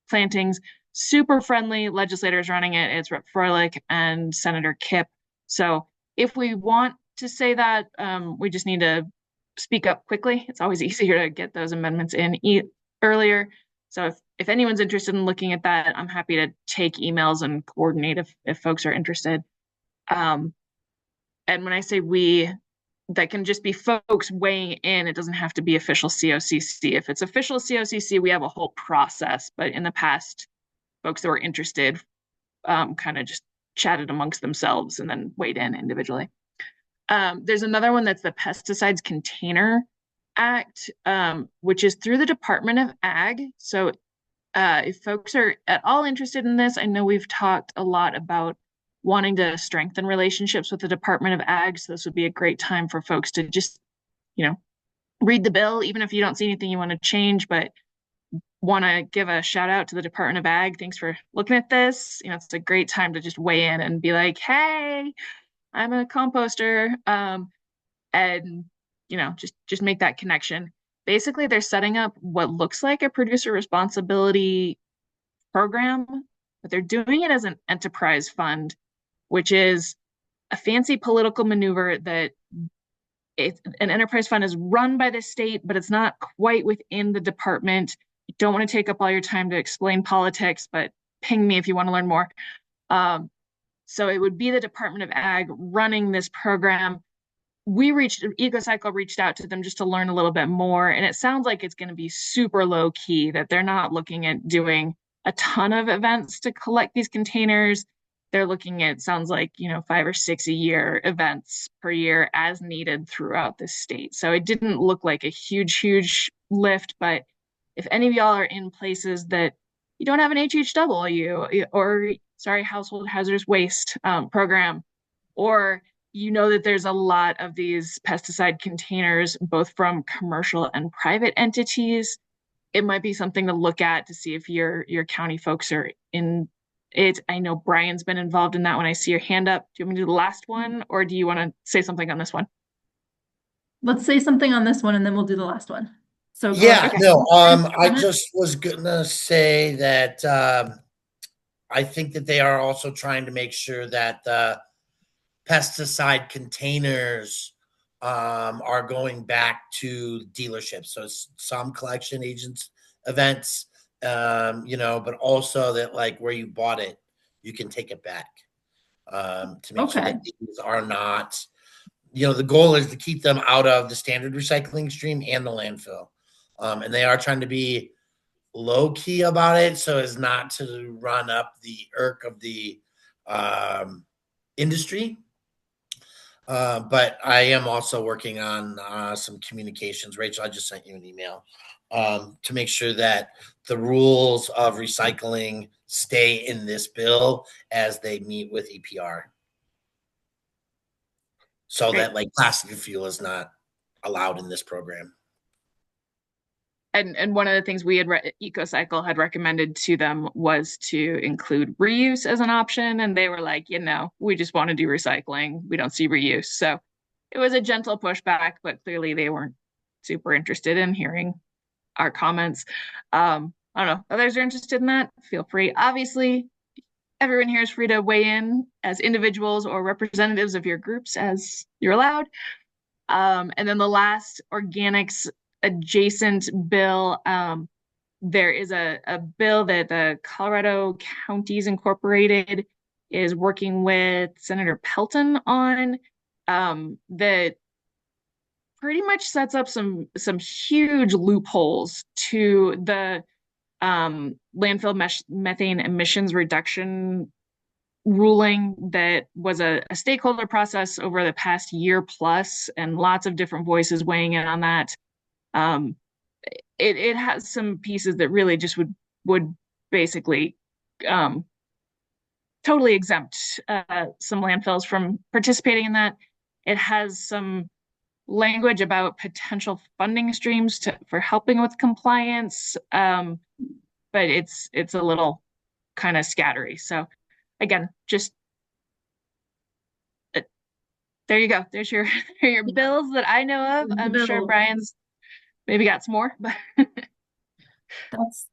plantings. Super friendly legislators running it. It's Rep. Froelich and Senator Kipp. So if we want to say that, we just need to speak up quickly. It's always easier to get those amendments in earlier. So if anyone's interested in looking at that, I'm happy to take emails and coordinate if folks are interested. And when I say we, that can just be folks weighing in. It doesn't have to be official COCC. If it's official COCC, we have a whole process. But in the past, folks that were interested kind of just chatted amongst themselves and then weighed in individually. There's another one that's the Pesticides Container Act, which is through the Department of Ag. So if folks are at all interested in this, I know we've talked a lot about wanting to strengthen relationships with the Department of Ag. So this would be a great time for folks to just, read the bill, even if you don't see anything you want to change, but want to give a shout out to the Department of Ag. Thanks for looking at this. It's a great time to just weigh in and be like, hey, I'm a composter. And just make that connection. Basically, they're setting up what looks like a producer responsibility program, but they're doing it as an enterprise fund, which is a fancy political maneuver that an enterprise fund is run by the state, but it's not quite within the department. You don't want to take up all your time to explain politics, but ping me if you want to learn more. So it would be the Department of Ag running this program. EcoCycle reached out to them just to learn a little bit more. And it sounds like it's going to be super low key, that they're not looking at doing a ton of events to collect these containers. They're looking at, sounds like, 5 or 6 a year events per year as needed throughout the state. So it didn't look like a huge lift, but if any of y'all are in places that you don't have an HHW or, sorry, household hazardous waste program, or that there's a lot of these pesticide containers, both from commercial and private entities, it might be something to look at to see if your county folks are in it. I know Brian's been involved in that one. I see your hand up. Do you want me to do the last one, or do you want to say something on this one? Let's say something on this one and then we'll do the last one. So Yeah, okay. no, I just was gonna say that I think that they are also trying to make sure that the pesticide containers are going back to dealerships. So some collection agents events, but also that like where you bought it, you can take it back to make sure that these are not, the goal is to keep them out of the standard recycling stream and the landfill. And they are trying to be low key about it so as not to run up the irk of the industry. But I am also working on some communications. Rachel, I just sent you an email to make sure that the rules of recycling stay in this bill as they meet with EPR. So that like plastic fuel is not allowed in this program. And one of the things we had EcoCycle had recommended to them was to include reuse as an option, and they were like, we just want to do recycling. We don't see reuse. So it was a gentle pushback, but clearly they weren't super interested in hearing our comments. I don't know. Others are interested in that. Feel free. Obviously, everyone here is free to weigh in as individuals or representatives of your groups as you're allowed. And then the last organics adjacent bill, there is a bill that the Colorado Counties Incorporated is working with Senator Pelton on that pretty much sets up some huge loopholes to the landfill methane emissions reduction ruling that was a stakeholder process over the past year plus, and lots of different voices weighing in on that. It has some pieces that really just would basically totally exempt some landfills from participating in that. It has some language about potential funding streams for helping with compliance, but it's a little kind of scattery. So again, just there you go. There's your bills that I know of. I'm sure Brian's maybe got some more, but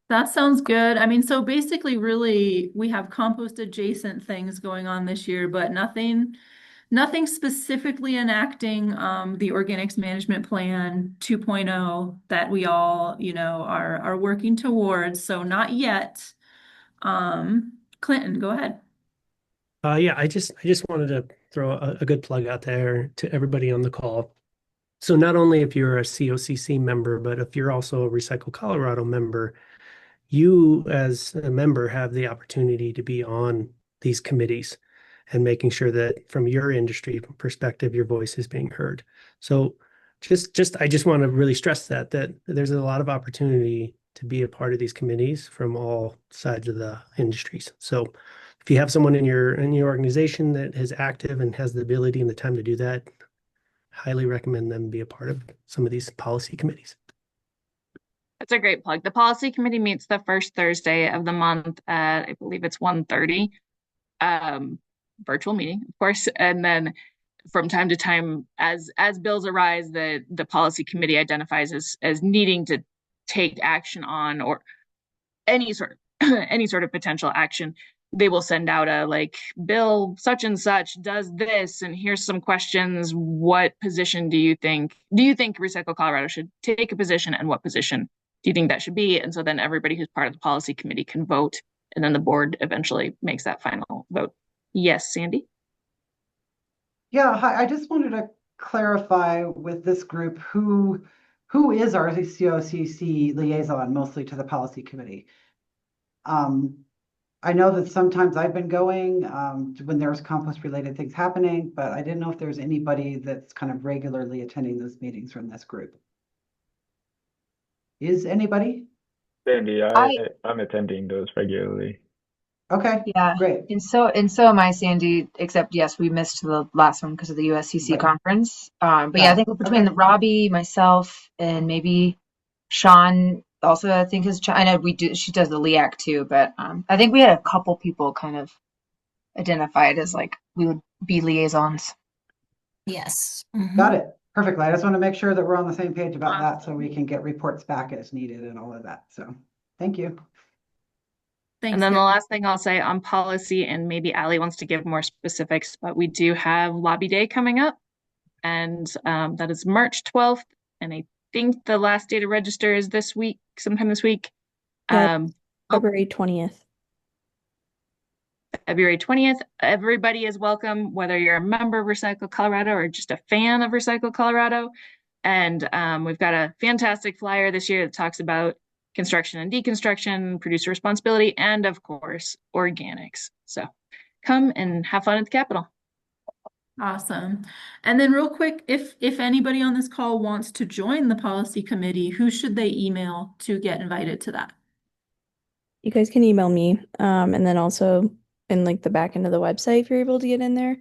that sounds good. I mean, so basically really we have compost adjacent things going on this year, but nothing specifically enacting the organics management plan 2.0 that we all, are working towards. So not yet. Clinton, go ahead. Yeah, I just wanted to throw a good plug out there to everybody on the call. So not only if you're a COCC member, but if you're also a Recycle Colorado member, you as a member have the opportunity to be on these committees and making sure that from your industry perspective, your voice is being heard. So I just want to really stress that there's a lot of opportunity to be a part of these committees from all sides of the industries. So if you have someone in your organization that is active and has the ability and the time to do that, highly recommend them be a part of some of these policy committees. That's a great plug. The policy committee meets the first Thursday of the month at, I believe it's 1:30. Virtual meeting, of course. And then from time to time, as bills arise, the policy committee identifies as needing to take action on, or any sort of potential action. They will send out a bill such and such does this, and here's some questions. What position do you think Recycle Colorado should take a position, and what position do you think that should be? And so then everybody who's part of the policy committee can vote, and then the board eventually makes that final vote. Yes, Sandy? Yeah, hi. I just wanted to clarify with this group who is our COCC liaison, mostly to the policy committee. I know that sometimes I've been going when there's compost related things happening, but I didn't know if there's anybody that's kind of regularly attending those meetings from this group. Is anybody? Sandy, I I'm attending those regularly. Okay, Yeah, great. and so am I, Sandy. Except yes, we missed the last one because of the USCC Right. conference. But yeah, I Got think it. between Okay. Robbie, myself, and maybe Sean also, I think I know we do. She does the LEAC too, but I think we had a couple people kind of identified as like we would be liaisons. Yes. Got it. Perfectly. I just want to make sure that we're on the same page about that so Awesome. we can get reports back as needed and all of that. So thank you. Thanks, And then the guys. last thing I'll say on policy, and maybe Allie wants to give more specifics, but we do have Lobby Day coming up, and that is March 12th. And I think the last day to register is this week, sometime this week. Yeah, Um, February 20th. February 20th. Everybody is welcome, whether you're a member of Recycle Colorado or just a fan of Recycle Colorado. And we've got a fantastic flyer this year that talks about construction and deconstruction, producer responsibility, and of course, organics. So come and have fun at the Capitol. Awesome. And then real quick, if anybody on this call wants to join the policy committee, who should they email to get invited to that? You guys can email me. And then also in like the back end of the website, if you're able to get in there,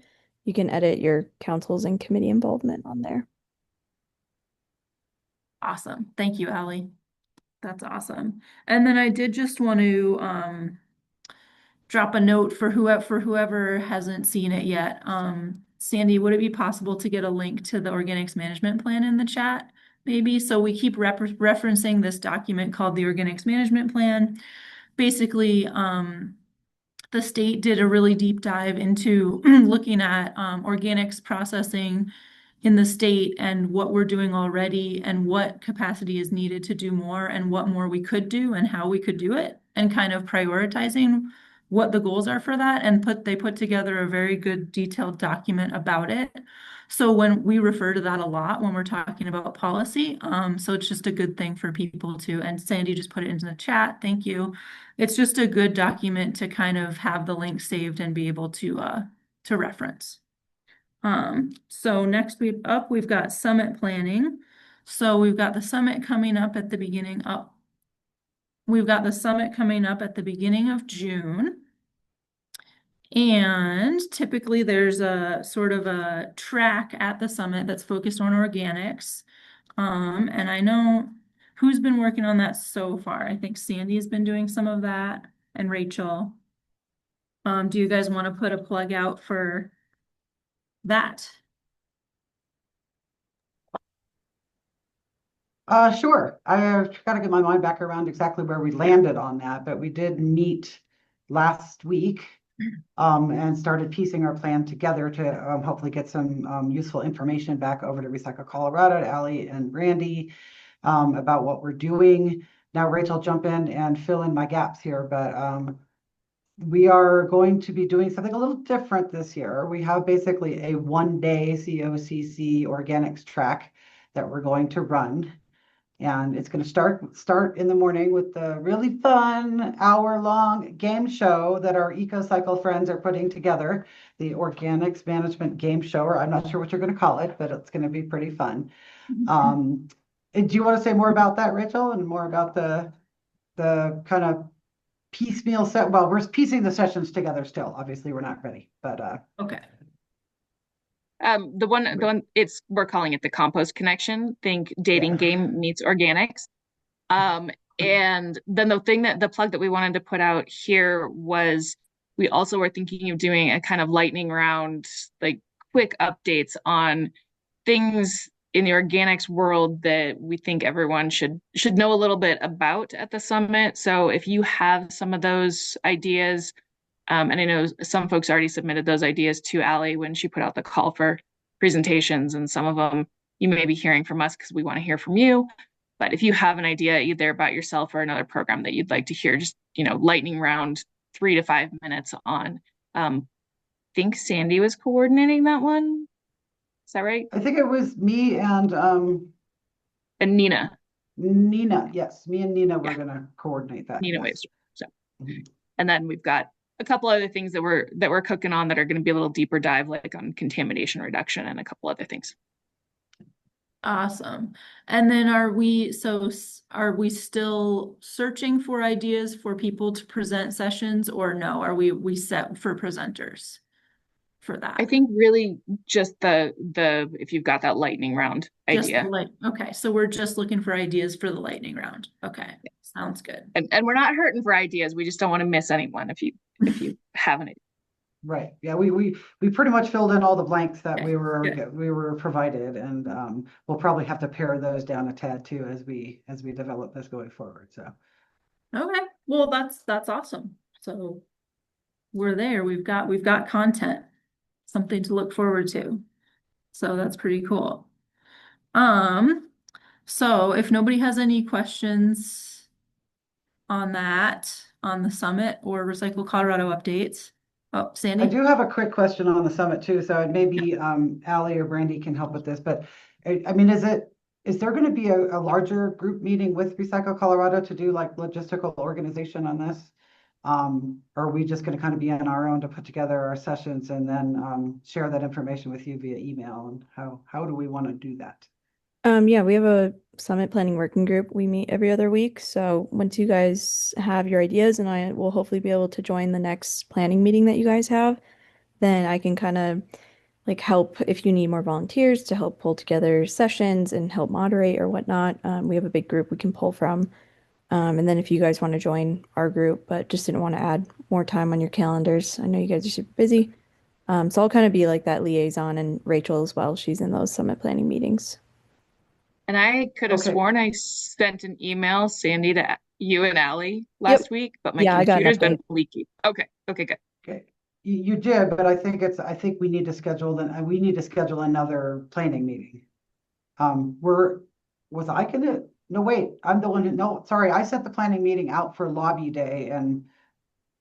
you can edit your councils and committee involvement on there. Awesome. Thank you, Allie. That's awesome. And then I did just want to drop a note for whoever hasn't seen it yet. Sandy, would it be possible to get a link to the organics management plan in the chat? Maybe. So we keep referencing this document called the Organics Management Plan. Basically, the state did a really deep dive into looking at organics processing in the state and what we're doing already and what capacity is needed to do more and what more we could do and how we could do it and kind of prioritizing what the goals are for that. And they put together a very good detailed document about it. So when we refer to that a lot when we're talking about policy, so it's just a good thing for people to, and Sandy just put it into the chat. Thank you. It's just a good document to kind of have the link saved and be able to reference. So next we've got summit planning. So we've got the summit coming up at the beginning of June. And typically there's a sort of a track at the summit that's focused on organics. And I know who's been working on that so far. I think Sandy's been doing some of that and Rachel. Do you guys want to put a plug out for that? Sure. I've got to get my mind back around exactly where we landed on that, but we did meet last week and started piecing our plan together to hopefully get some useful information back over to Recycle Colorado, to Allie and Brandy about what we're doing. Now, Rachel, jump in and fill in my gaps here, but we are going to be doing something a little different this year. We have basically a one-day COCC organics track that we're going to run. And it's going to start in the morning with the really fun hour-long game show that our EcoCycle friends are putting together, the Organics Management Game Show, or I'm not sure what you're going to call it, but it's going to be pretty fun. Do you want to say more about that, Rachel, and more about the kind of piecemeal set? Well, we're piecing the sessions together still. Obviously, we're not ready, but okay. The one we're calling it the compost connection. Think dating game meets organics. And then the plug that we wanted to put out here was we also were thinking of doing a kind of lightning round, like quick updates on things in the organics world that we think everyone should know a little bit about at the summit. So if you have some of those ideas, and I know some folks already submitted those ideas to Allie when she put out the call for presentations, and some of them you may be hearing from us because we want to hear from you. But if you have an idea either about yourself or another program that you'd like to hear, just, lightning round 3 to 5 minutes on. I think Sandy was coordinating that one. Is that right? I think it was me and Nina. Nina, yes, me and Nina were going to coordinate that. Nina yes. Waves. So Mhm. And then we've got a couple other things that we're cooking on that are going to be a little deeper dive, like on contamination reduction and a couple other things. Awesome. And then are we still searching for ideas for people to present sessions, or no? Are we set for presenters for that? I think really just the if you've got that lightning round Just idea. okay, so we're just looking for ideas for the lightning round. Okay, sounds good. And we're not hurting for ideas. We just don't want to miss anyone if you have an idea. Right. Yeah, we pretty much filled in all the blanks that Okay, good. we were provided, and we'll probably have to pare those down a tad too as we develop this going forward. So Okay, well, that's awesome. So we're there. We've got content, something to look forward to. So that's pretty cool. So if nobody has any questions on that, on the summit or Recycle Colorado updates. Oh, Sandy? I do have a quick question on the summit too. So maybe Allie or Brandy can help with this. But I mean, is there going to be a larger group meeting with Recycle Colorado to do like logistical organization on this? Or are we just going to kind of be on our own to put together our sessions and then share that information with you via email? And how do we want to do that? Yeah, we have a summit planning working group. We meet every other week. So once you guys have your ideas, and I will hopefully be able to join the next planning meeting that you guys have, then I can kind of like help if you need more volunteers to help pull together sessions and help moderate or whatnot. We have a big group we can pull from. And then if you guys want to join our group, but just didn't want to add more time on your calendars, I know you guys are super busy. So I'll kind of be like that liaison, and Rachel as well. She's in those summit planning meetings. And I could have Okay. sworn I sent an email, Sandy, to you and Allie last week, but my Yeah, I got an computer's been update. leaky. Okay, good. Okay. You did, but I think we need to schedule another planning meeting. No, wait, I'm the one no, sorry, I set the planning meeting out for lobby day, and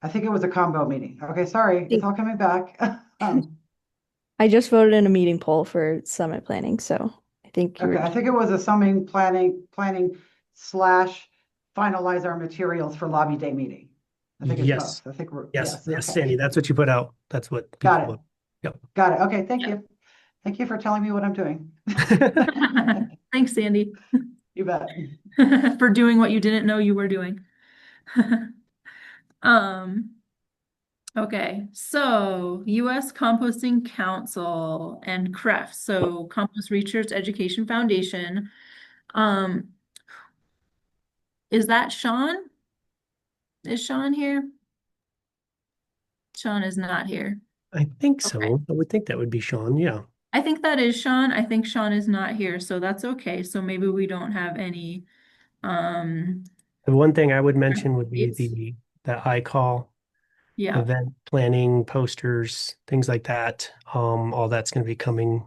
I think it was a combo meeting. Okay, sorry, it's all coming back. I just voted in a meeting poll for summit planning, so I think Okay, I think it was a summing planning / finalize our materials for lobby day meeting. I think it's Yes. both. I think we're, Yes, okay. Sandy, that's what you put out. That's what Got people it. Yep. Got it. Okay, thank you. Thank you for telling me what I'm doing. Thanks, Sandy, You bet. for doing what you didn't know you were doing. Okay, so U.S. Composting Council and CREF, so Compost Research Education Foundation. Is that Sean? Is Sean here? Sean is not here. I think so. Okay. I would think that would be Sean. Yeah. I think that is Sean. I think Sean is not here, so that's okay. So maybe we don't have any The one thing I would mention would be it's the iCall yeah. event planning, posters, things like that. All that's going to be coming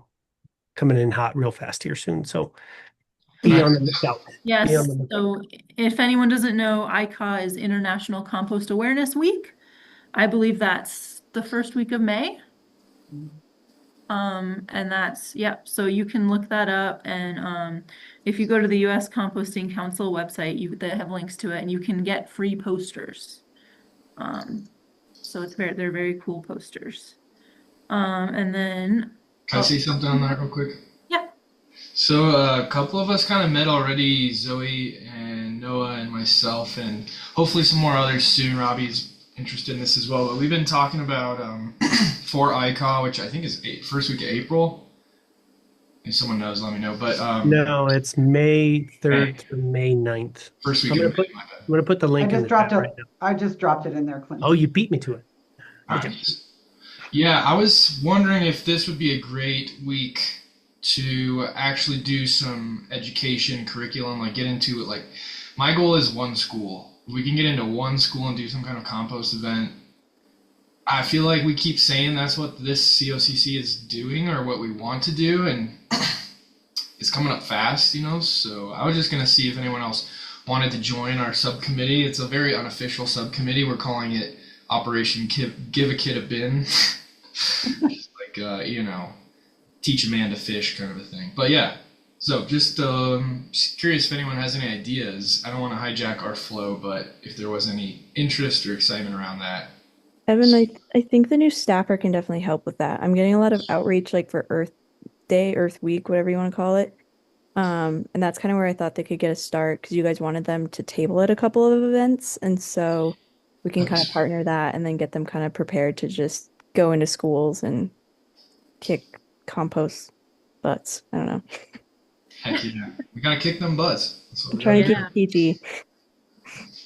in hot real fast here soon. So be on the lookout. Yes. Be on the lookout. So if anyone doesn't know, ICA is International Compost Awareness Week. I believe that's the first week of May. And that's, so you can look that up, and if you go to the U.S. Composting Council website, they have links to it, and you can get free posters. So they're very cool posters. And then Can I say something on that real quick? Yeah. So a couple of us kind of met already, Zoe and Noah and myself, and hopefully some more others soon. Robbie's interested in this as well, but we've been talking about for ICA, which I think is first week of April. If someone knows, let me know. But no, it's May 3rd through May 9th. First week I'm of gonna May, my bad. I'm going to put the link in the chat right now. I just dropped it in there, Clinton. Oh, you beat me to it. Okay. Yeah, I was wondering if this would be a great week to actually do some education curriculum, like get into it. Like, my goal is one school. If we can get into one school and do some kind of compost event, I feel like we keep saying that's what this COCC is doing or what we want to do, and it's coming up fast, so I was just going to see if anyone else wanted to join our subcommittee. It's a very unofficial subcommittee. We're calling it Operation Give a Kid a Bin. Just like, teach a man to fish kind of a thing. But yeah, So just curious if anyone has any ideas. I don't want to hijack our flow, but if there was any interest or excitement around that. Evan, I think the new staffer can definitely help with that. I'm getting a lot of outreach like for Earth Day, Earth Week, whatever you want to call it. And that's kind of where I thought they could get a start because you guys wanted them to table at a couple of events. And so we can kind of Nice. partner that and then get them kind of prepared to just go into schools and kick compost butts. I don't know. Heck yeah. We gotta kick them butts. That's what I'm we trying gotta to do. keep it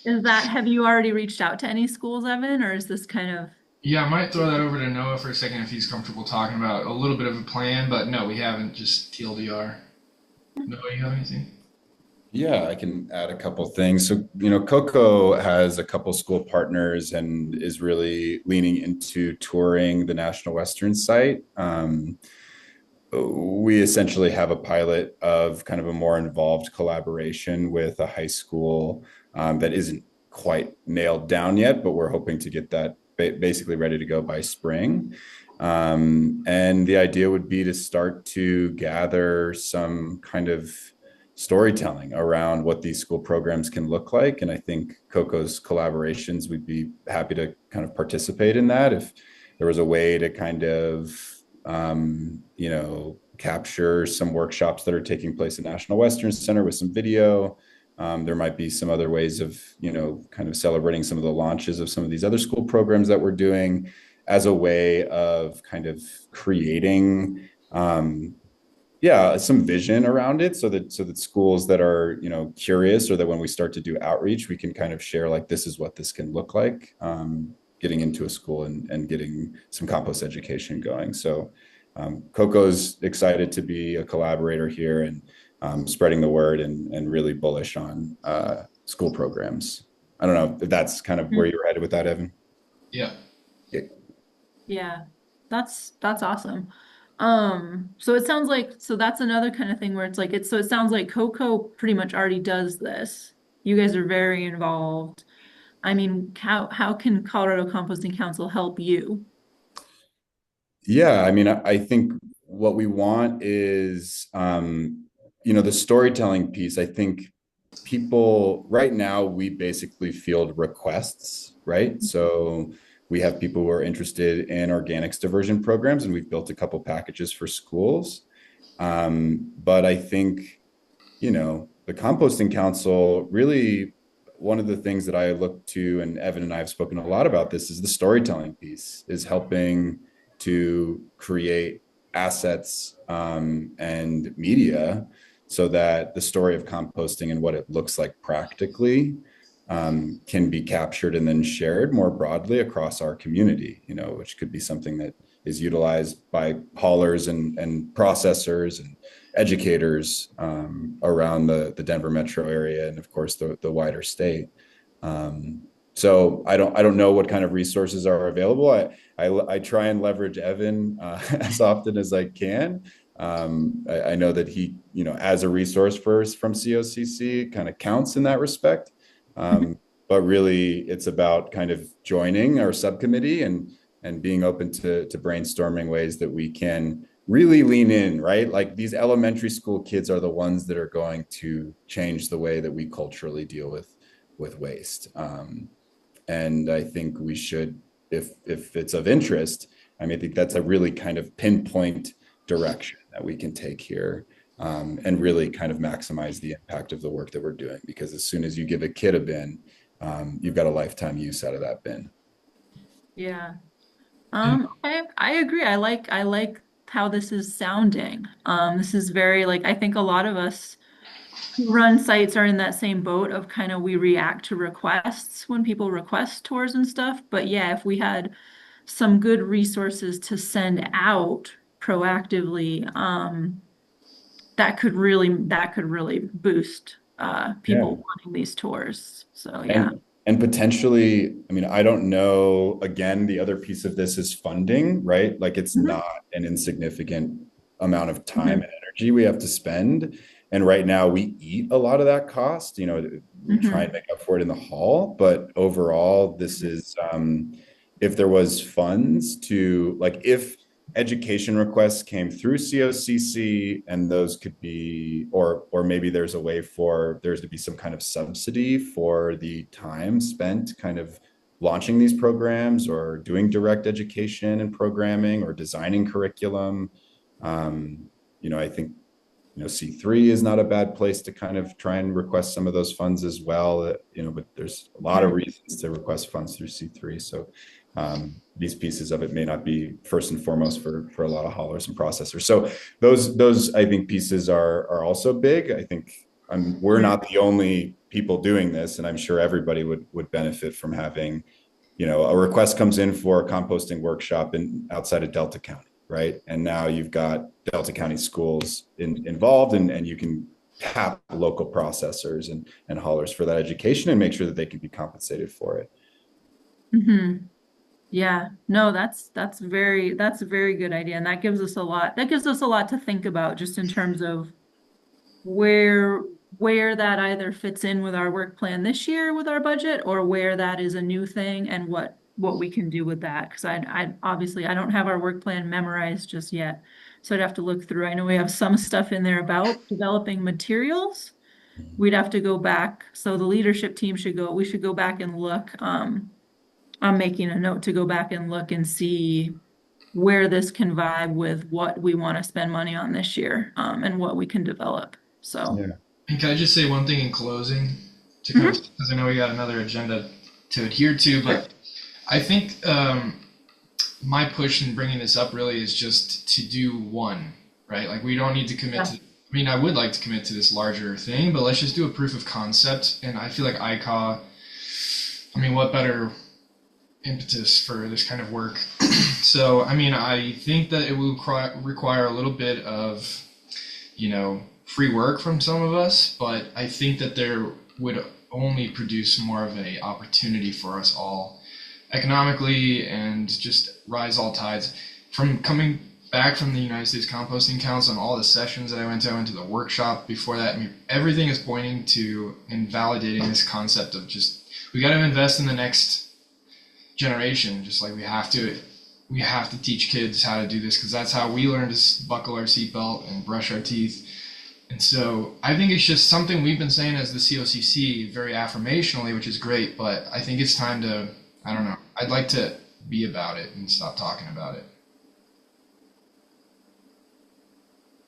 PG. have you already reached out to any schools, Evan, or is this kind of? Yeah, I might throw that over to Noah for a second if he's comfortable talking about a little bit of a plan, but no, we haven't, just TLDR. Noah, you have anything? Yeah, I can add a couple things. So, Coco has a couple school partners and is really leaning into touring the National Western site. We essentially have a pilot of kind of a more involved collaboration with a high school that isn't quite nailed down yet, but we're hoping to get that basically ready to go by spring. And the idea would be to start to gather some kind of storytelling around what these school programs can look like. And I think Coco's collaborations, we'd be happy to kind of participate in that if there was a way to kind of capture some workshops that are taking place at National Western Center with some video. There might be some other ways of, kind of celebrating some of the launches of some of these other school programs that we're doing as a way of kind of creating, some vision around it so that schools that are, curious, or that when we start to do outreach, we can kind of share like, this is what this can look like, getting into a school and getting some compost education going. So Coco's excited to be a collaborator here and spreading the word and really bullish on school programs. I don't know if that's kind of where you're headed with that, Evan. Yeah. Yeah, that's awesome. So it sounds like, so that's another kind of thing where it's like, so it sounds like Coco pretty much already does this. You guys are very involved. I mean, how can Colorado Composting Council help you? Yeah, I mean, I think what we want is, the storytelling piece. I think people right now, we basically field requests, right? So we have people who are interested in organics diversion programs, and we've built a couple packages for schools. But I think, the Composting Council really, one of the things that I look to, and Evan and I have spoken a lot about this, is the storytelling piece, is helping to create assets and media so that the story of composting and what it looks like practically can be captured and then shared more broadly across our community, which could be something that is utilized by haulers and processors and educators around the Denver metro area and of course the wider state. So I don't know what kind of resources are available. I try and leverage Evan as often as I can. I know that he, as a resource first from COCC kind of counts in that respect. But really it's about kind of joining our subcommittee and being open to brainstorming ways that we can really lean in, right? Like these elementary school kids are the ones that are going to change the way that we culturally deal with waste. And I think we should, if it's of interest, I think that's a really kind of pinpoint direction that we can take here, and really kind of maximize the impact of the work that we're doing. Because as soon as you give a kid a bin, you've got a lifetime use out of that bin. Yeah. I agree. I like how this is sounding. This is very like, I think a lot of us who run sites are in that same boat of kind of we react to requests when people request tours and stuff. But yeah, if we had some good resources to send out proactively, that could really boost people Yeah. wanting these tours. So yeah. And potentially, I don't know, again, the other piece of this is funding, right? Like it's not an insignificant amount of time and energy we have to spend. And right now we eat a lot of that cost, we try and make up for it in the hall, but overall this is, if there was funds to, like, if education requests came through COCC, and those could be, or maybe there's a way for there's to be some kind of subsidy for the time spent kind of launching these programs or doing direct education and programming or designing curriculum. I think C3 is not a bad place to kind of try and request some of those funds as well. But there's a lot of reasons to request funds through C3. So these pieces of it may not be first and foremost for a lot of haulers and processors. So those I think pieces are also big. I think we're not the only people doing this, and I'm sure everybody would benefit from having, a request comes in for a composting workshop outside of Delta County, right? And now you've got Delta County schools involved, and you can tap local processors and haulers for that education and make sure that they can be compensated for it. Mm-hmm. Yeah, no, that's a very good idea. And that gives us a lot to think about just in terms of where that either fits in with our work plan this year with our budget, or where that is a new thing and what we can do with that. Because I obviously I don't have our work plan memorized just yet. So I'd have to look through. I know we have some stuff in there about developing materials. We'd have to go back. So the leadership team we should go back and look. I'm making a note to go back and look and see where this can vibe with what we want to spend money on this year, and what we can develop. So, yeah. And can I just say one thing in closing, because I know we got another agenda to adhere to, but I think my push in bringing this up really is just to do one, right? Like, we don't need to commit to. I mean, I would like to commit to this larger thing, but let's just do a proof of concept. And I feel like ICAW, I mean, what better impetus for this kind of work? So, I mean, I think that it will require a little bit of, free work from some of us, but I think that there would only produce more of a opportunity for us all economically, and just rise all tides. From coming back from the United States Composting Council and all the sessions that I went to the workshop before that, I mean, everything is pointing to and validating this concept of just, we got to invest in the next generation. Just like we have to teach kids how to do this, because that's how we learn to buckle our seatbelt and brush our teeth. And so I think it's just something we've been saying as the COCC very affirmationally, which is great, but I think it's time to, I don't know, I'd like to be about it and stop talking about it.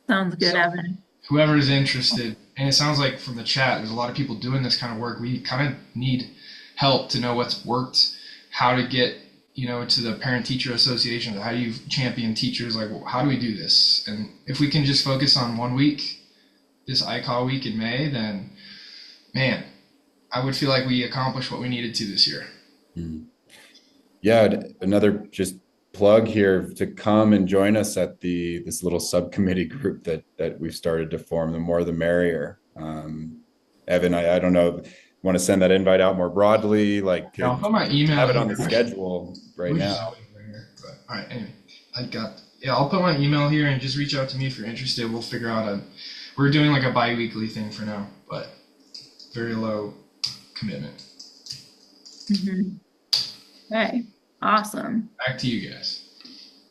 Sounds good, Evan. Whoever's interested, and it sounds like from the chat, there's a lot of people doing this kind of work. We kind of need help to know what's worked, how to get, to the parent-teacher associations, how do you champion teachers, like, how do we do this? And if we can just focus on 1 week, this ICAW week in May, then, man, I would feel like we accomplished what we needed to this year. Yeah, another just plug here to come and join us at this little subcommittee group that we've started to form. The more the merrier. Evan, I don't know, want to send that invite out more broadly? Like, yeah, I'll put my email. Have it on the schedule right now. All right, anyway, I'll put my email here, and just reach out to me if you're interested. We'll figure out we're doing like a bi-weekly thing for now, but very low commitment. Okay, awesome. Back to you guys.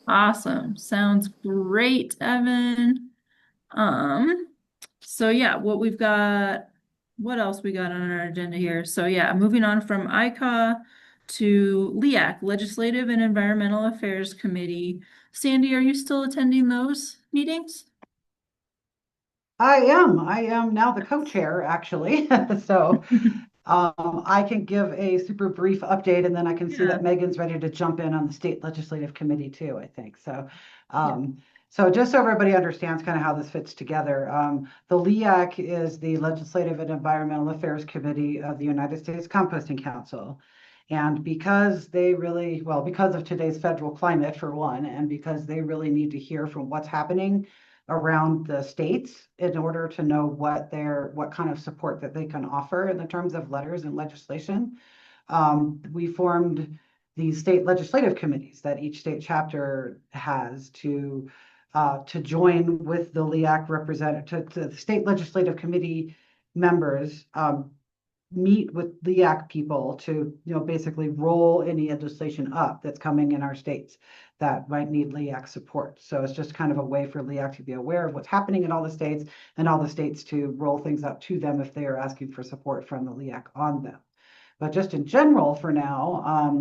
Awesome. Sounds great, Evan. So yeah, what else we got on our agenda here? So yeah, moving on from ICAW to LEAC, Legislative and Environmental Affairs Committee. Sandy, are you still attending those meetings? I am now the co-chair, actually. So I can give a super brief update, and then I can see that Megan's ready to jump in on the state legislative committee too, I think. So so just so everybody understands kind of how this fits together, the LEAC is the Legislative and Environmental Affairs Committee of the United States Composting Council. And because because of today's federal climate, for one, and because they really need to hear from what's happening around the states in order to know what kind of support that they can offer in the terms of letters and legislation. We formed these state legislative committees that each state chapter has to join with the LEAC representative, to the state legislative committee members meet with LEAC people to, basically roll any legislation up that's coming in our states that might need LEAC support. So it's just kind of a way for LEAC to be aware of what's happening in all the states and all the states to roll things up to them if they are asking for support from the LEAC on them. But just in general for now,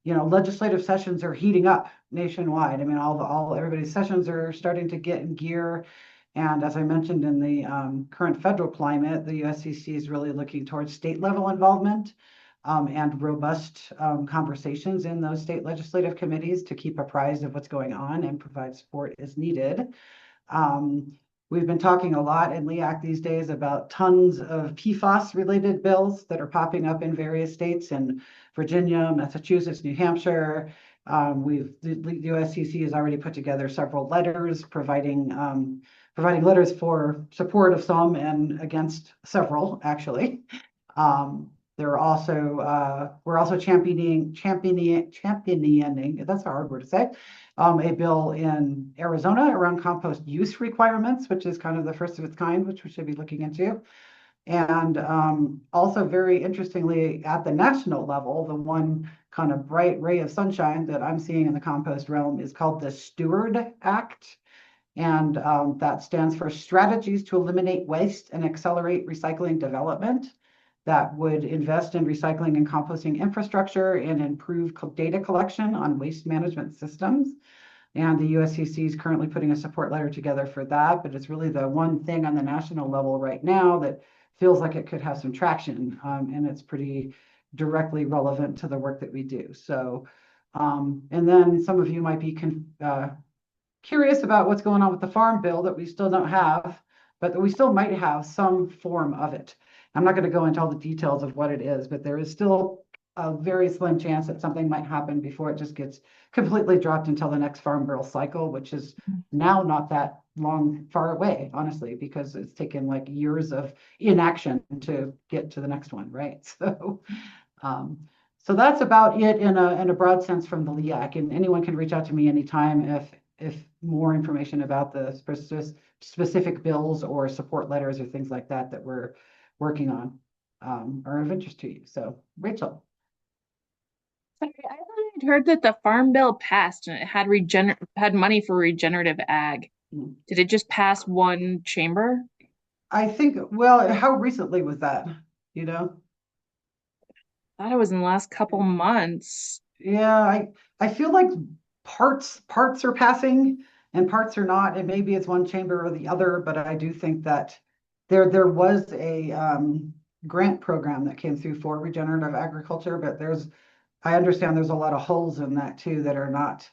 legislative sessions are heating up nationwide. I mean, everybody's sessions are starting to get in gear. And as I mentioned in the current federal climate, the USCC is really looking towards state level involvement and robust conversations in those state legislative committees to keep apprised of what's going on and provide support as needed. We've been talking a lot in LEAC these days about tons of PFAS related bills that are popping up in various states in Virginia, Massachusetts, New Hampshire. The USCC has already put together several letters providing letters for support of some and against several, actually. We're also championing, that's a hard word to say, a bill in Arizona around compost use requirements, which is kind of the first of its kind, which we should be looking into. And also very interestingly, at the national level, the one kind of bright ray of sunshine that I'm seeing in the compost realm is called the Steward Act. And that stands for Strategies to Eliminate Waste and Accelerate Recycling Development, that would invest in recycling and composting infrastructure and improve data collection on waste management systems. And the USCC is currently putting a support letter together for that, but it's really the one thing on the national level right now that feels like it could have some traction, and it's pretty directly relevant to the work that we do. So, and then some of you might be curious about what's going on with the farm bill that we still don't have, but that we still might have some form of it. I'm not going to go into all the details of what it is, but there is still a very slim chance that something might happen before it just gets completely dropped until the next farm bill cycle, which is now not that far away, honestly, because it's taken like years of inaction to get to the next one, right? So that's about it in a broad sense from the LEAC, and anyone can reach out to me anytime if more information about the specific bills or support letters or things like that that we're working on are of interest to you. So, Rachel. Sorry, I thought I'd heard that the Farm Bill passed and it had money for regenerative ag. Did it just pass one chamber? I think, well, how recently was that? You know? I thought it was in the last couple months. Yeah, I feel like parts are passing and parts are not, and maybe it's one chamber or the other, but I do think that there was a grant program that came through for regenerative agriculture, but I understand there's a lot of holes in that too that are not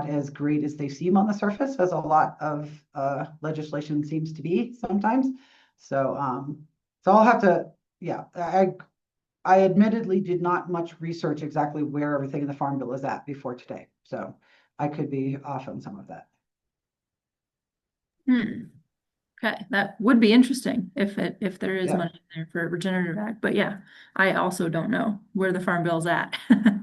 as great as they seem on the surface, as a lot of legislation seems to be sometimes. So I'll have to, yeah, I admittedly did not much research exactly where everything in the Farm Bill is at before today. So I could be off on some of that. Okay, that would be interesting if there is Yeah. money in there for regenerative ag. But yeah, I also don't know where the Farm Bill's at. Yeah,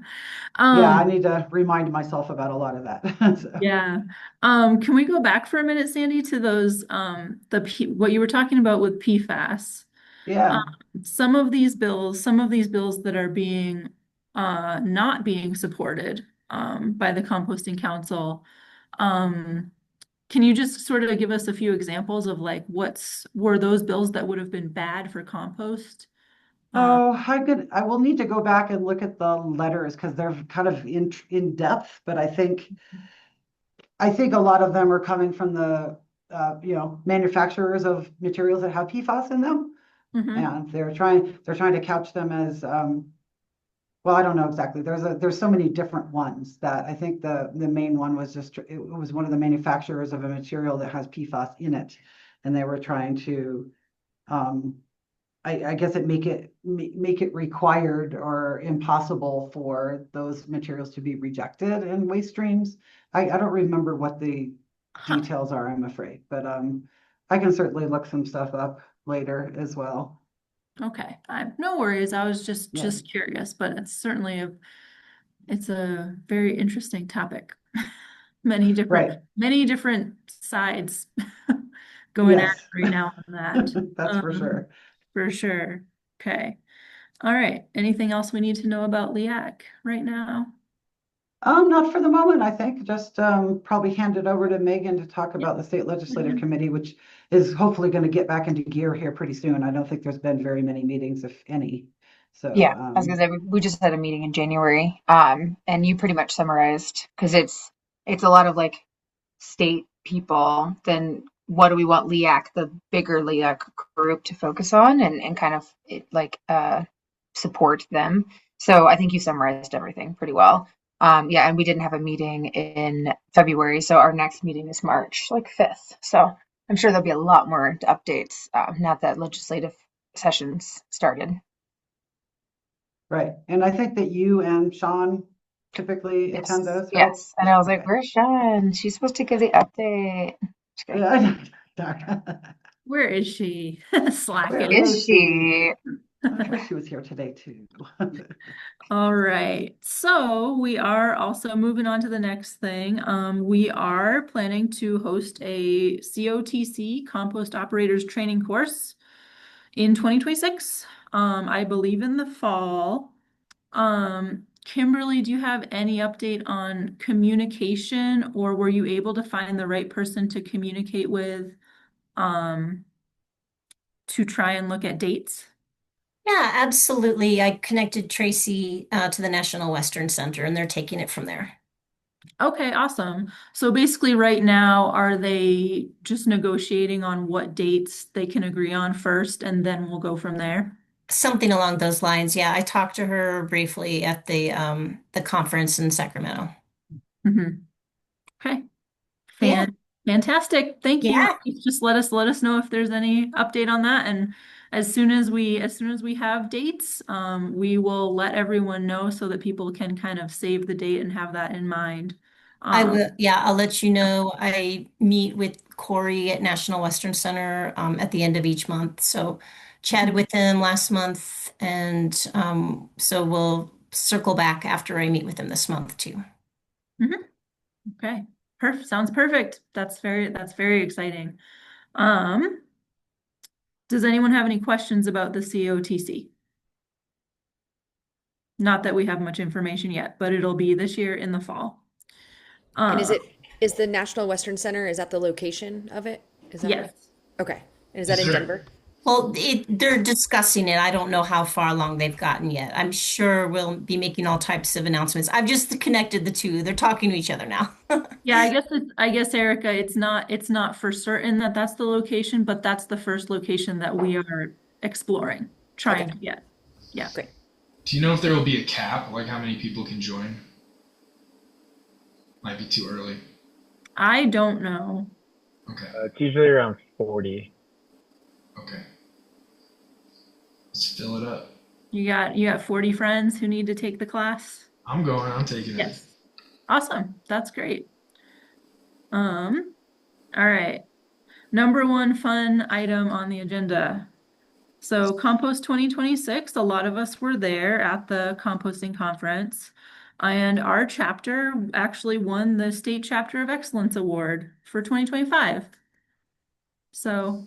I need to remind myself about a lot of that. So. Yeah. Can we go back for a minute, Sandy, to those what you were talking about with PFAS? Yeah. Some of these bills that are being not being supported by the Composting Council. Can you just sort of give us a few examples of like were those bills that would have been bad for compost? Oh, I will need to go back and look at the letters because they're kind of in depth, but I think a lot of them are coming from the manufacturers of materials that have PFAS in them, and they're trying to couch them as well, I don't know exactly. There's so many different ones that I think the main one was it was one of the manufacturers of a material that has PFAS in it, and they were trying to I guess make it required or impossible for those materials to be rejected in waste streams. I don't remember what the details are, I'm afraid, but I can certainly look some stuff up later as well. Okay, no worries. I was just curious, but it's certainly it's a very interesting topic. Many different sides going at it right now on that. That's for sure. For sure. Okay. All right. Anything else we need to know about LEAC right now? Not for the moment, I think. Just probably hand it over to Megan to talk about the State Legislative Committee, which is hopefully going to get back into gear here pretty soon. I don't think there's been very many meetings, if any. So Yeah, I was gonna say we just had a meeting in January, and you pretty much summarized because it's a lot of like state people. Then what do we want LEAC, the bigger LEAC group, to focus on and kind of support them. So I think you summarized everything pretty well. Yeah, and we didn't have a meeting in February, so our next meeting is March like 5th. So I'm sure there'll be a lot more updates now that legislative sessions started. right. And I think that you and Sean typically attend those. right? Yes. And I was like, where's Sean? She's supposed to give the update. Yeah. Where is she? Slacking. Where is she? I wish she was here today too. All right. So we are also moving on to the next thing. We are planning to host a COTC compost operators training course in 2026. I believe in the fall. Kimberly, do you have any update on communication, or were you able to find the right person to communicate with to try and look at dates? Yeah, absolutely. I connected Tracy to the National Western Center, and they're taking it from there. Okay, awesome. So basically right now, are they just negotiating on what dates they can agree on first, and then we'll go from there? Something along those lines. Yeah, I talked to her briefly at the conference in Sacramento. Mm-hmm. Okay. Yeah. Fantastic. Thank you. Yeah. Just let us know if there's any update on that. And as soon as we have dates, we will let everyone know so that people can kind of save the date and have that in mind. I will, yeah, I'll let you know. I meet with Corey at National Western Center at the end of each month. So chatted with him last month, and so we'll circle back after I meet with him this month too. Okay. Perfect. Sounds perfect. That's very exciting. Does anyone have any questions about the COTC? Not that we have much information yet, but it'll be this year in the fall. And is the National Western Center, is that the location of it? Is that Yes. Okay. And is that in Denver? Well, they're discussing it. I don't know how far along they've gotten yet. I'm sure we'll be making all types of announcements. I've just connected the two. They're talking to each other now. Yeah, I guess Erica, it's not for certain that that's the location, but that's the first location that we are exploring, trying to get. Yeah. Great. Do you know if there will be a cap, like how many people can join? Might be too early. I don't know. Okay. It's usually around 40. Okay. Let's fill it up. You got 40 friends who need to take the class? I'm going. I'm taking it. Yes. Awesome. That's great. All right. Number one fun item on the agenda. So Compost 2026, a lot of us were there at the composting conference, and our chapter actually won the State Chapter of Excellence Award for 2025. So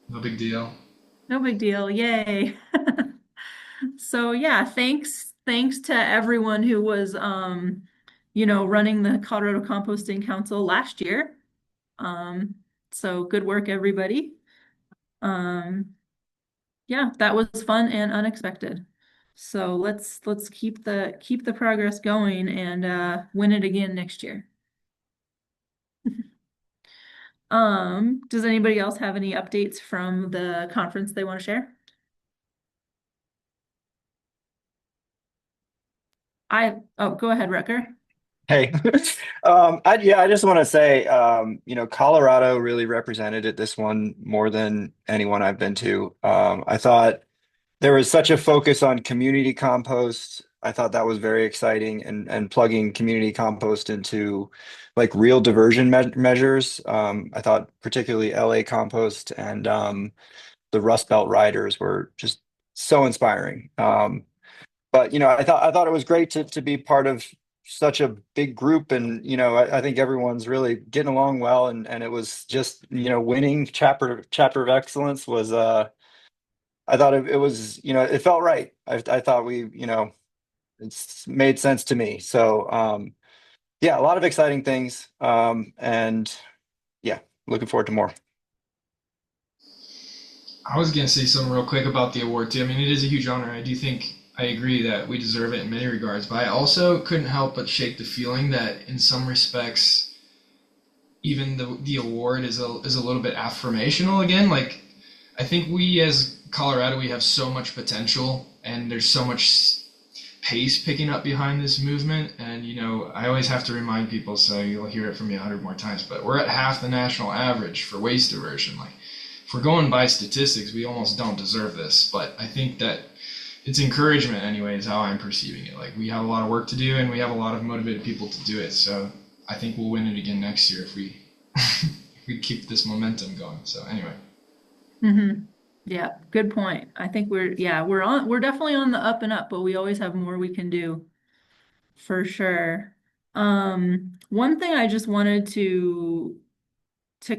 No big deal. no big deal. Yay. So yeah, thanks to everyone who was running the Colorado Composting Council last year. So good work, everybody. Yeah, that was fun and unexpected. So let's keep the progress going and win it again next year. Does anybody else have any updates from the conference they want to share? Go ahead, Rucker. Hey, I just want to say, Colorado really represented it this one more than anyone I've been to. I thought there was such a focus on community compost. I thought that was very exciting and plugging community compost into like real diversion measures. I thought particularly LA Compost and the Rust Belt Riders were just so inspiring. But I thought it was great to be part of such a big group, and I think everyone's really getting along well, and it was just winning chapter of excellence was I thought it was, it felt right. I thought it's made sense to me. So, yeah, a lot of exciting things. And yeah, looking forward to more. I was gonna say something real quick about the award too. I mean, it is a huge honor. I do think I agree that we deserve it in many regards, but I also couldn't help but shake the feeling that in some respects, even the award is a little bit affirmational again. Like, I think we as Colorado, we have so much potential, and there's so much pace picking up behind this movement. And I always have to remind people, so you'll hear it from me 100 more times, but we're at half the national average for waste diversion. Like, if we're going by statistics, we almost don't deserve this. But I think that it's encouragement anyway, is how I'm perceiving it. Like, we have a lot of work to do, and we have a lot of motivated people to do it. So I think we'll win it again next year if we if we keep this momentum going. So anyway. Mm-hmm. Yeah, good point. I think we're definitely on the up and up, but we always have more we can do for sure. One thing I just wanted to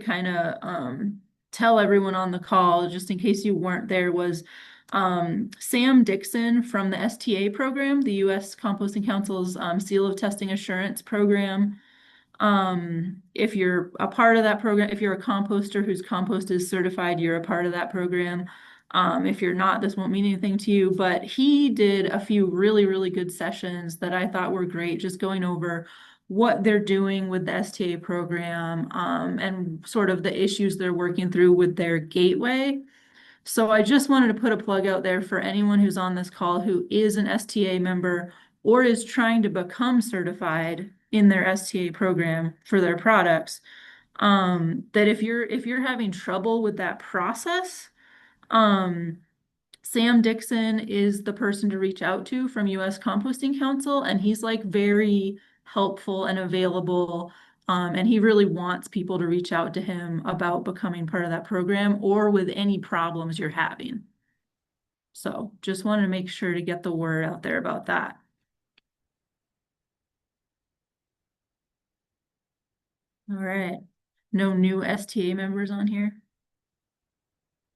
kind of tell everyone on the call, just in case you weren't there, was Sam Dixon from the STA program, the U.S. Composting Council's Seal of Testing Assurance program. If you're a part of that program, if you're a composter whose compost is certified, you're a part of that program. If you're not, this won't mean anything to you, but he did a few really, really good sessions that I thought were great, just going over what they're doing with the STA program, and sort of the issues they're working through with their gateway. So I just wanted to put a plug out there for anyone who's on this call who is an STA member or is trying to become certified in their STA program for their products. That if you're having trouble with that process, Sam Dixon is the person to reach out to from U.S. Composting Council, and he's like very helpful and available. And he really wants people to reach out to him about becoming part of that program or with any problems you're having. So just wanted to make sure to get the word out there about that. All right. No new STA members on here?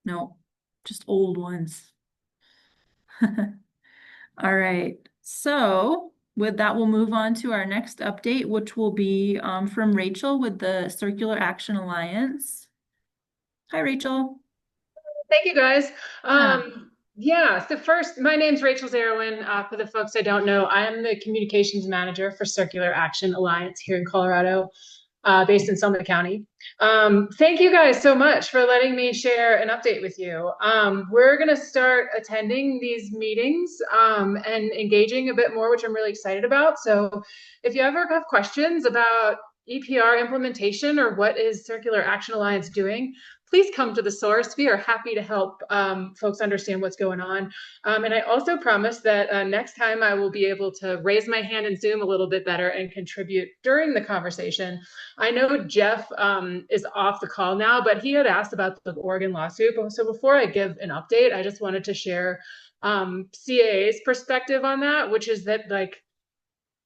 No, just old ones. All right. So with that, we'll move on to our next update, which will be from Rachel with the Circular Action Alliance. Hi, Rachel. Thank you, guys. So first, my name's Rachel Zarowin. For the folks I don't know, I am the communications manager for Circular Action Alliance here in Colorado, based in Summit County. Thank you guys so much for letting me share an update with you. We're going to start attending these meetings and engaging a bit more, which I'm really excited about. So if you ever have questions about EPR implementation or what is Circular Action Alliance doing, please come to the source. We are happy to help folks understand what's going on. And I also promise that next time I will be able to raise my hand in Zoom a little bit better and contribute during the conversation. I know Jeff is off the call now, but he had asked about the Oregon lawsuit. So before I give an update, I just wanted to share CAA's perspective on that, which is that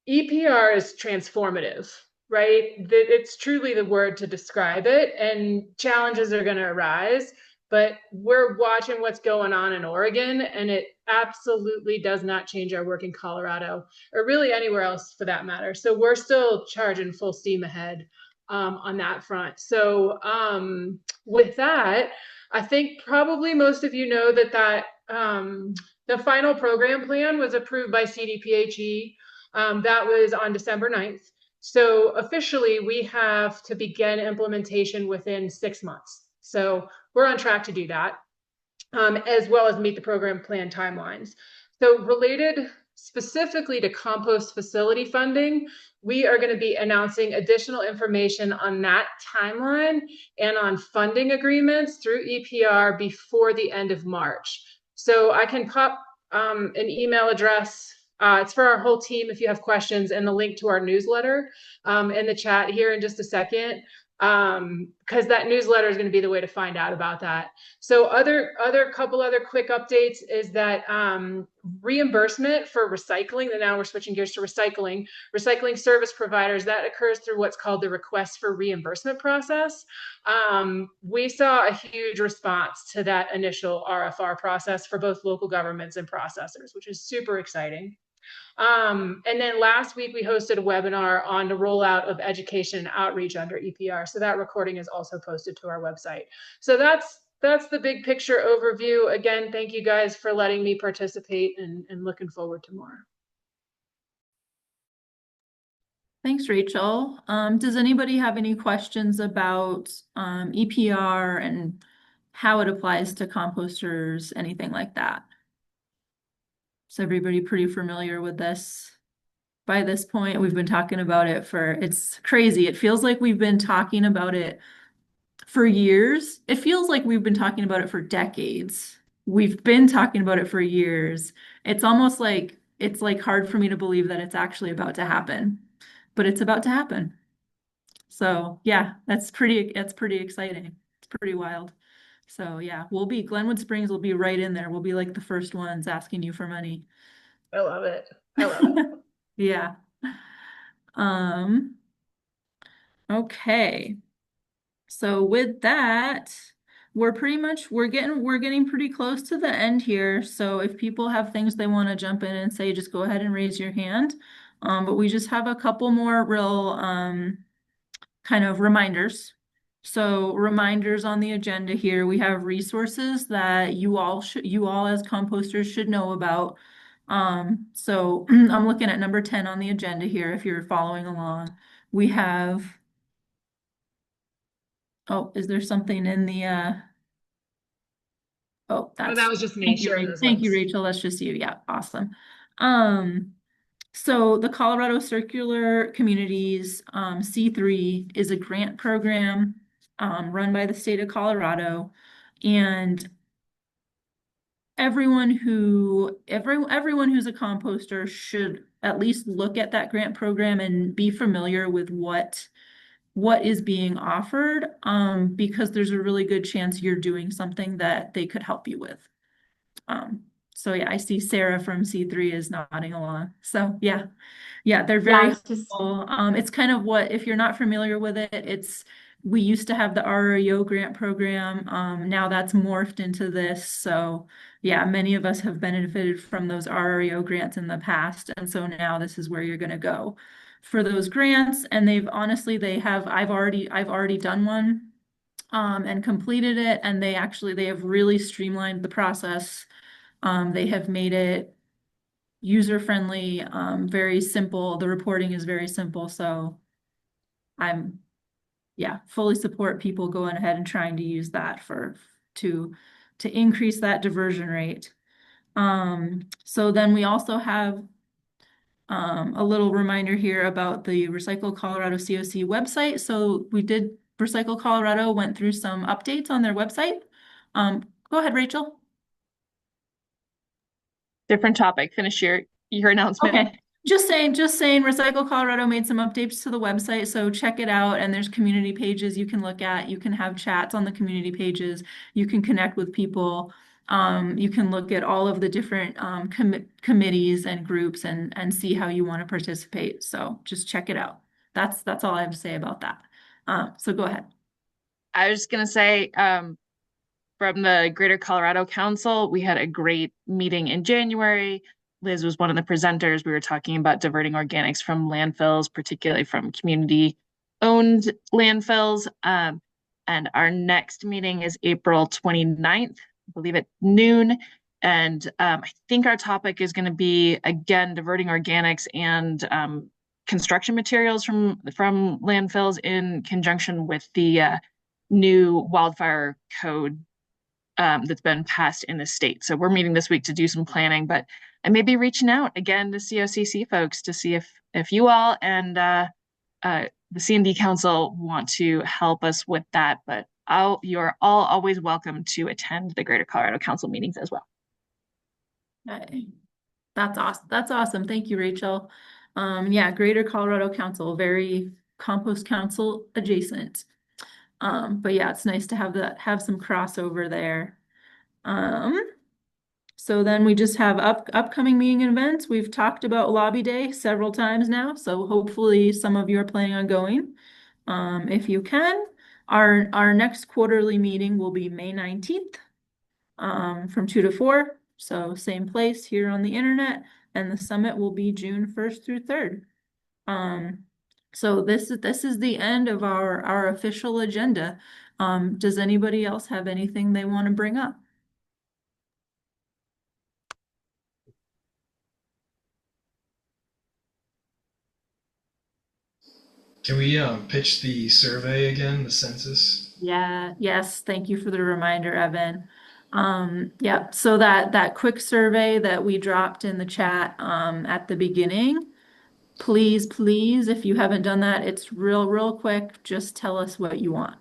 EPR is transformative, right? It's truly the word to describe it, and challenges are going to arise, but we're watching what's going on in Oregon, and it absolutely does not change our work in Colorado or really anywhere else for that matter. So we're still charging full steam ahead on that front. So with that, I think probably most of you know that the final program plan was approved by CDPHE. That was on December 9th. So officially, we have to begin implementation within 6 months. So we're on track to do that, as well as meet the program plan timelines. So related specifically to compost facility funding, we are going to be announcing additional information on that timeline and on funding agreements through EPR before the end of March. So I can pop an email address. It's for our whole team if you have questions, and the link to our newsletter in the chat here in just a second. because that newsletter is going to be the way to find out about that. So other couple other quick updates is that reimbursement for recycling, and now we're switching gears to recycling service providers, that occurs through what's called the request for reimbursement process. We saw a huge response to that initial RFR process for both local governments and processors, which is super exciting. And then last week we hosted a webinar on the rollout of education and outreach under EPR. So that recording is also posted to our website. So that's the big picture overview. Again, thank you guys for letting me participate, and looking forward to more. Thanks, Rachel. Does anybody have any questions about EPR and how it applies to composters, anything like that? Is everybody pretty familiar with this? By this point, we've been talking about it it's crazy. It feels like we've been talking about it for years. It feels like we've been talking about it for decades. We've been talking about it for years. It's almost like it's like hard for me to believe that it's actually about to happen, but it's about to happen. So yeah, that's pretty exciting. It's pretty wild. So yeah, Glenwood Springs will be right in there. We'll be like the first ones asking you for money. I love it. I love it. Yeah. Okay. So with that, we're getting pretty close to the end here. So if people have things they want to jump in and say, just go ahead and raise your hand. But we just have a couple more real kind of reminders. So reminders on the agenda here, we have resources that you all as composters should know about. So I'm looking at number 10 on the agenda here if you're following along. We have, oh, is there something in the oh, that was just me thank you, sharing those thank you, links. Rachel. That's just you. Yeah, awesome. So the Colorado Circular Communities C3 is a grant program run by the state of Colorado, and everyone who's a composter should at least look at that grant program and be familiar with what is being offered, because there's a really good chance you're doing something that they could help you with. So yeah, I see Sarah from C3 is nodding along. So yeah, they're very helpful. It's kind of if you're not familiar with it, we used to have the REO grant program. Now that's morphed into this. So yeah, many of us have benefited from those REO grants in the past. And so now this is where you're going to go for those grants. And I've already done one and completed it. And they have really streamlined the process. They have made it user-friendly, very simple. The reporting is very simple. So fully support people going ahead and trying to use that to increase that diversion rate. So then we also have a little reminder here about the Recycle Colorado COC website. So Recycle Colorado went through some updates on their website. Go ahead, Rachel. Different topic. Finish your announcement. Okay. Just saying, Recycle Colorado made some updates to the website, so check it out. And there's community pages you can look at. You can have chats on the community pages. You can connect with people. You can look at all of the different committees and groups and see how you want to participate. So just check it out. That's all I have to say about that. So go ahead. I was just gonna say, from the Greater Colorado Council, we had a great meeting in January. Liz was one of the presenters. We were talking about diverting organics from landfills, particularly from community-owned landfills. And our next meeting is April 29th, I believe at noon. And I think our topic is going to be, again, diverting organics and construction materials from landfills in conjunction with the new wildfire code that's been passed in the state. So we're meeting this week to do some planning, but I may be reaching out again to COCC folks to see if you all and the C&D Council want to help us with that. But you're all always welcome to attend the Greater Colorado Council meetings as well. That's awesome. That's awesome. Thank you, Rachel. Greater Colorado Council, very Compost Council adjacent. But yeah, it's nice to have some crossover there. So then we just have upcoming meeting events. We've talked about Lobby Day several times now, so hopefully some of you are planning on going. If you can, our next quarterly meeting will be May 19th, from 2 to 4. So same place here on the internet, and the summit will be June 1st through 3rd. So this is the end of our official agenda. Does anybody else have anything they want to bring up? Can we pitch the survey again, the census? Yeah, yes, thank you for the reminder, Evan. Yeah, so that quick survey that we dropped in the chat at the beginning, please, if you haven't done that, it's real quick. Just tell us what you want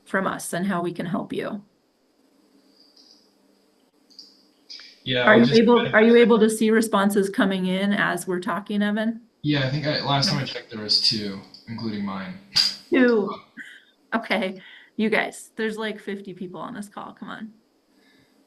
from us and how we can help you. Yeah, Are you able to see responses coming in as we're talking, Evan? Yeah, I think last time I checked there was 2, including mine. 2. Okay, you guys, there's like 50 people on this call. Come on.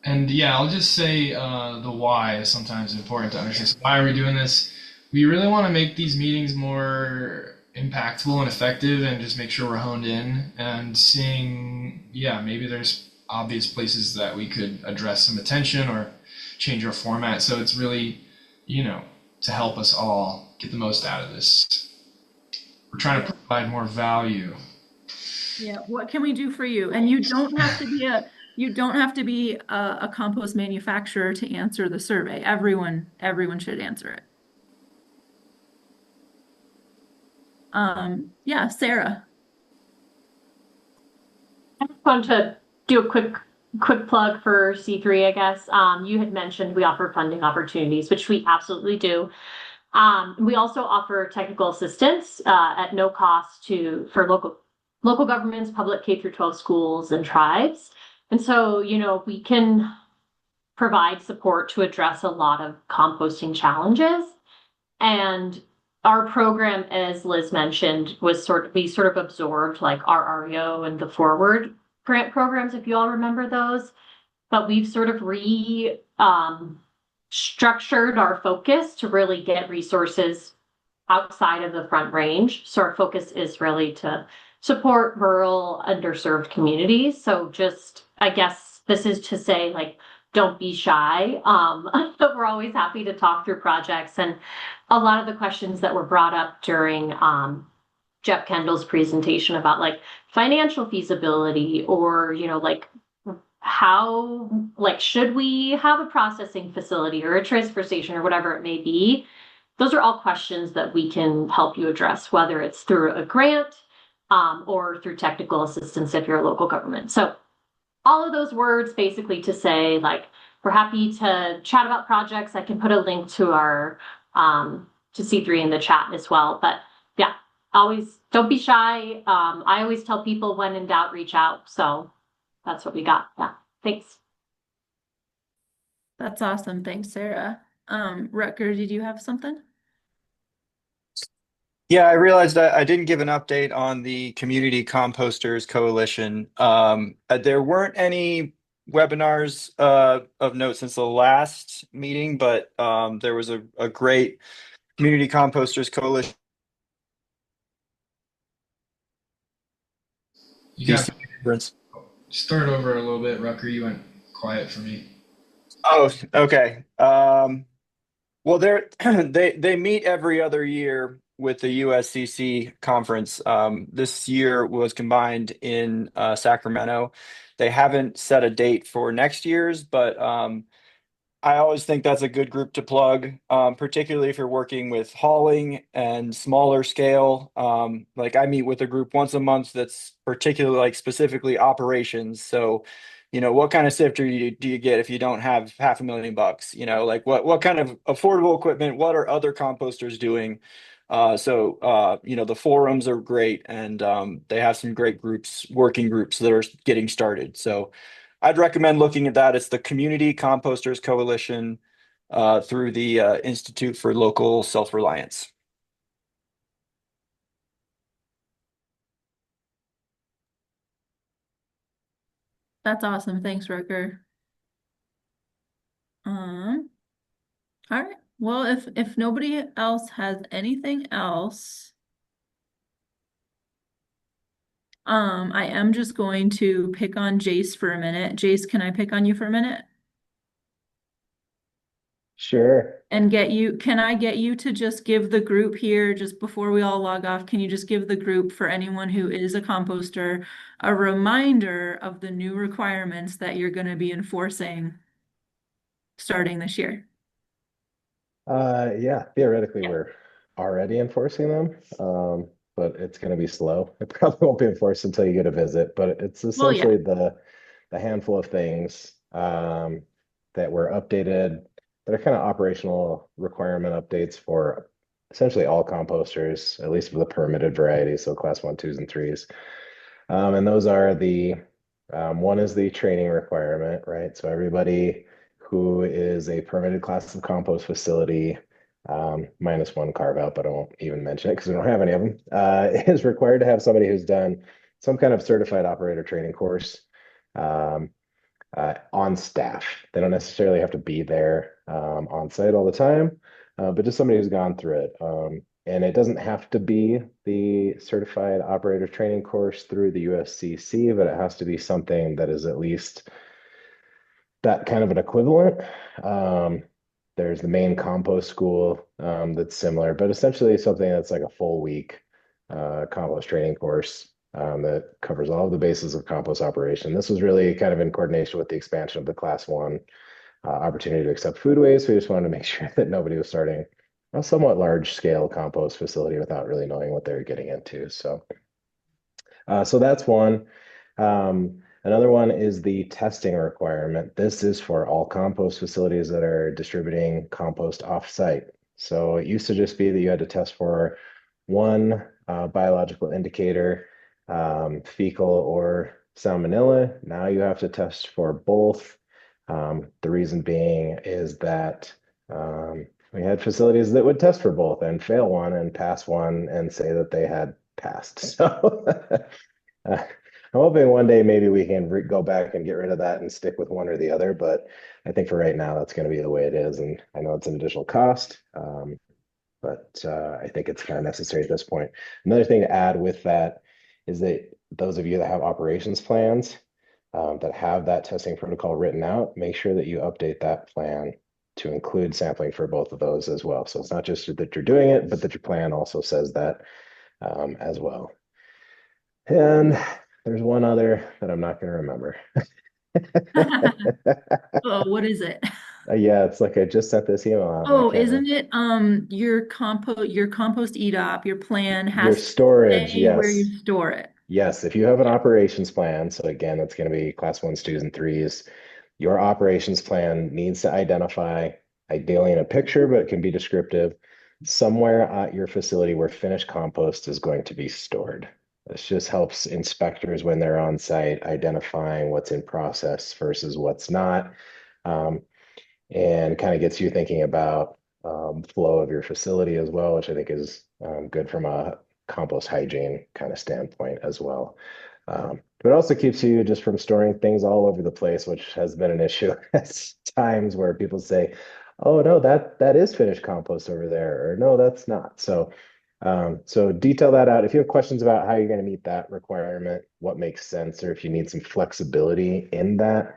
And yeah, I'll just say the why is sometimes important to understand. So why are we doing this? We really want to make these meetings more impactful and effective and just make sure we're honed in and seeing, yeah, maybe there's obvious places that we could address some attention or change our format. So it's really, to help us all get the most out of this. We're trying to provide more value. Yeah, what can we do for you? And you don't have to be a compost manufacturer to answer the survey. Everyone should answer it. Yeah, Sarah. I just wanted to do a quick plug for C3, I guess. You had mentioned we offer funding opportunities, which we absolutely do. We also offer technical assistance at no cost for local governments, public K through 12 schools, and tribes. And so, we can provide support to address a lot of composting challenges. And our program, as Liz mentioned, we sort of absorbed like our REO and the Forward grant programs, if you all remember those. But we've sort of structured our focus to really get resources outside of the Front Range. So our focus is really to support rural, underserved communities. So just, I guess this is to say, like, don't be shy. We're always happy to talk through projects. And a lot of the questions that were brought up during Jeff Kendall's presentation about like financial feasibility or, how, should we have a processing facility or a transfer station or whatever it may be? Those are all questions that we can help you address, whether it's through a grant or through technical assistance if you're a local government. So all of those words basically to say, we're happy to chat about projects. I can put a link to our to C3 in the chat as well. But yeah, always don't be shy. I always tell people when in doubt, reach out. So that's what we got. Yeah, thanks. That's awesome. Thanks, Sarah. Rutger, did you have something? Yeah, I realized I didn't give an update on the Community Composters Coalition. There weren't any webinars of note since the last meeting, but there was a great Community Composters Coalition. You got start over a little bit, Rucker. You went quiet for me. Oh, okay. Well, they meet every other year with the USCC conference. This year was combined in Sacramento. They haven't set a date for next year's, but I always think that's a good group to plug, particularly if you're working with hauling and smaller scale. Like I meet with a group once a month that's particularly specifically operations. So, what kind of sifter do you get if you don't have $500,000? What kind of affordable equipment? What are other composters doing? The forums are great, and they have some great working groups that are getting started. So I'd recommend looking at that. It's the Community Composters Coalition through the Institute for Local Self-Reliance. That's awesome. Thanks, Rucker. All right. Well, if nobody else has anything else, I am just going to pick on Jace for a minute. Jace, can I pick on you for a minute? Sure. And can I get you to just give the group here, just before we all log off, can you just give the group, for anyone who is a composter, a reminder of the new requirements that you're going to be enforcing starting this year? Yeah, theoretically we're already enforcing them, but it's going to be slow. It probably won't be enforced until you get a visit, but it's Well, yeah. essentially the handful of things that were updated that are kind of operational requirement updates for essentially all composters, at least for the permitted variety, so class 1, 2s, and 3s. And those are one is the training requirement, right? So everybody who is a permitted class of compost facility, minus one carve out, but I won't even mention it because we don't have any of them, is required to have somebody who's done some kind of certified operator training course um, on staff. They don't necessarily have to be there on site all the time, but just somebody who's gone through it. And it doesn't have to be the certified operator training course through the USCC, but it has to be something that is at least that kind of an equivalent. There's the main compost school that's similar, but essentially something that's like a full week compost training course that covers all of the bases of compost operation. This was really kind of in coordination with the expansion of the class 1 opportunity to accept food waste. We just wanted to make sure that nobody was starting a somewhat large scale compost facility without really knowing what they were getting into. So that's one. Another one is the testing requirement. This is for all compost facilities that are distributing compost off-site. So it used to just be that you had to test for one biological indicator, fecal or salmonella. Now you have to test for both. The reason being is that we had facilities that would test for both and fail one and pass one and say that they had passed. So I'm hoping one day maybe we can go back and get rid of that and stick with one or the other. But I think for right now, that's going to be the way it is. And I know it's an additional cost, but I think it's kind of necessary at this point. Another thing to add with that is that those of you that have operations plans that have that testing protocol written out, make sure that you update that plan to include sampling for both of those as well. So it's not just that you're doing it, but that your plan also says that as well. And there's one other that I'm not going to remember. Oh, what is it? Yeah, it's like I just sent this email out. Oh, isn't it your compost EDOP, your plan Your has to storage, say where yes. you store it. Yes, if you have an operations plan, so again, it's going to be class 1s, 2s, and 3s. Your operations plan needs to identify, ideally in a picture, but it can be descriptive, somewhere at your facility where finished compost is going to be stored. This just helps inspectors when they're on site identifying what's in process versus what's not, and kind of gets you thinking about flow of your facility as well, which I think is good from a compost hygiene kind of standpoint as well. But it also keeps you just from storing things all over the place, which has been an issue at times where people say, "Oh no, that is finished compost over there," or "No, that's not." So detail that out. If you have questions about how you're going to meet that requirement, what makes sense, or if you need some flexibility in that,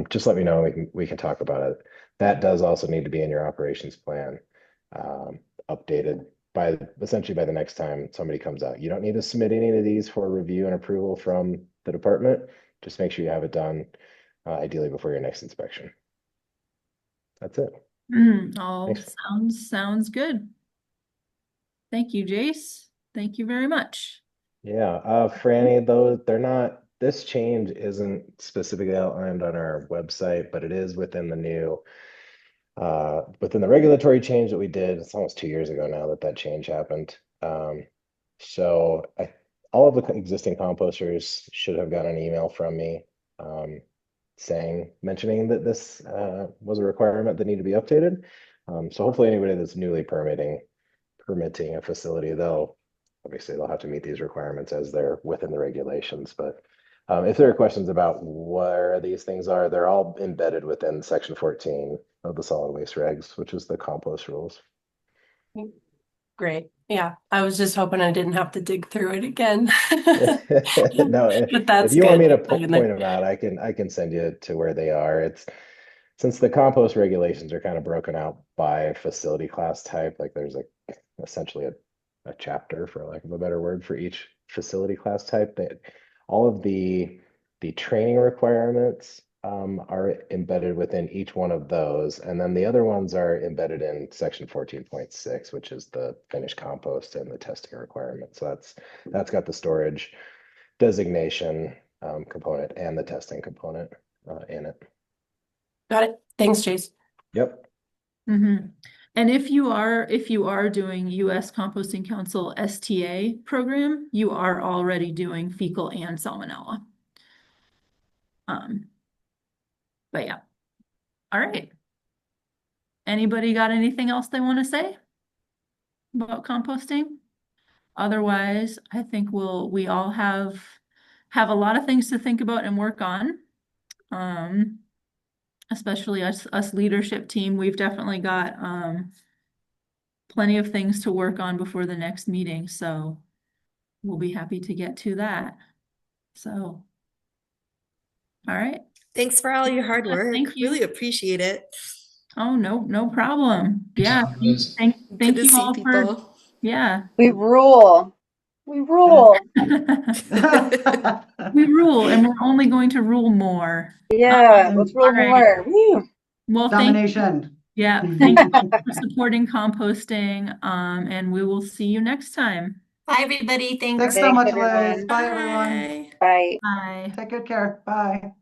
just let me know. We can talk about it. That does also need to be in your operations plan, updated essentially by the next time somebody comes out. You don't need to submit any of these for review and approval from the department. Just make sure you have it done, ideally before your next inspection. That's it. All sounds good. Thank you, Jace. Thank you very much. Yeah, Franny, though this change isn't specifically outlined on our website, but it is within the regulatory change that we did. It's almost 2 years ago now that change happened. So all of the existing composters should have gotten an email from me mentioning that this was a requirement that needed to be updated. So hopefully anybody that's newly permitting a facility, obviously they'll have to meet these requirements as they're within the regulations, but If there are questions about where these things are, they're all embedded within section 14 of the solid waste regs, which is the compost rules. Great. Yeah, I was just hoping I didn't have to dig through it again. No, But that's if you want me to good. point them out, I can send you to where they are. It's since the compost regulations are kind of broken out by facility class type, like there's essentially a chapter, for lack of a better word, for each facility class type. That all of the training requirements are embedded within each one of those, and then the other ones are embedded in section 14.6, which is the finished compost and the testing requirement. So that's got the storage designation component and the testing component in it. Got it. Thanks, Chase. Yep. Mm-hmm. And if you are doing U.S. Composting Council STA program, you are already doing fecal and salmonella. But yeah. All right. Anybody got anything else they want to say about composting? Otherwise, I think we all have a lot of things to think about and work on. Especially us leadership team, we've definitely got plenty of things to work on before the next meeting, so we'll be happy to get to that. So, all right. Thanks for all your hard work. Thank you. Really appreciate it. Oh, no problem. Yeah. Thank Good to you see all people. for, yeah. We rule. We rule. We rule, and we're only going to rule more. Yeah, let's rule all right. more. Woo. Well, Domination. Thank you for supporting composting, and we will see you next time. Bye, everybody. Thanks. Thanks so much, Liz. Bye, everyone. Bye. Bye. Take good care. Bye.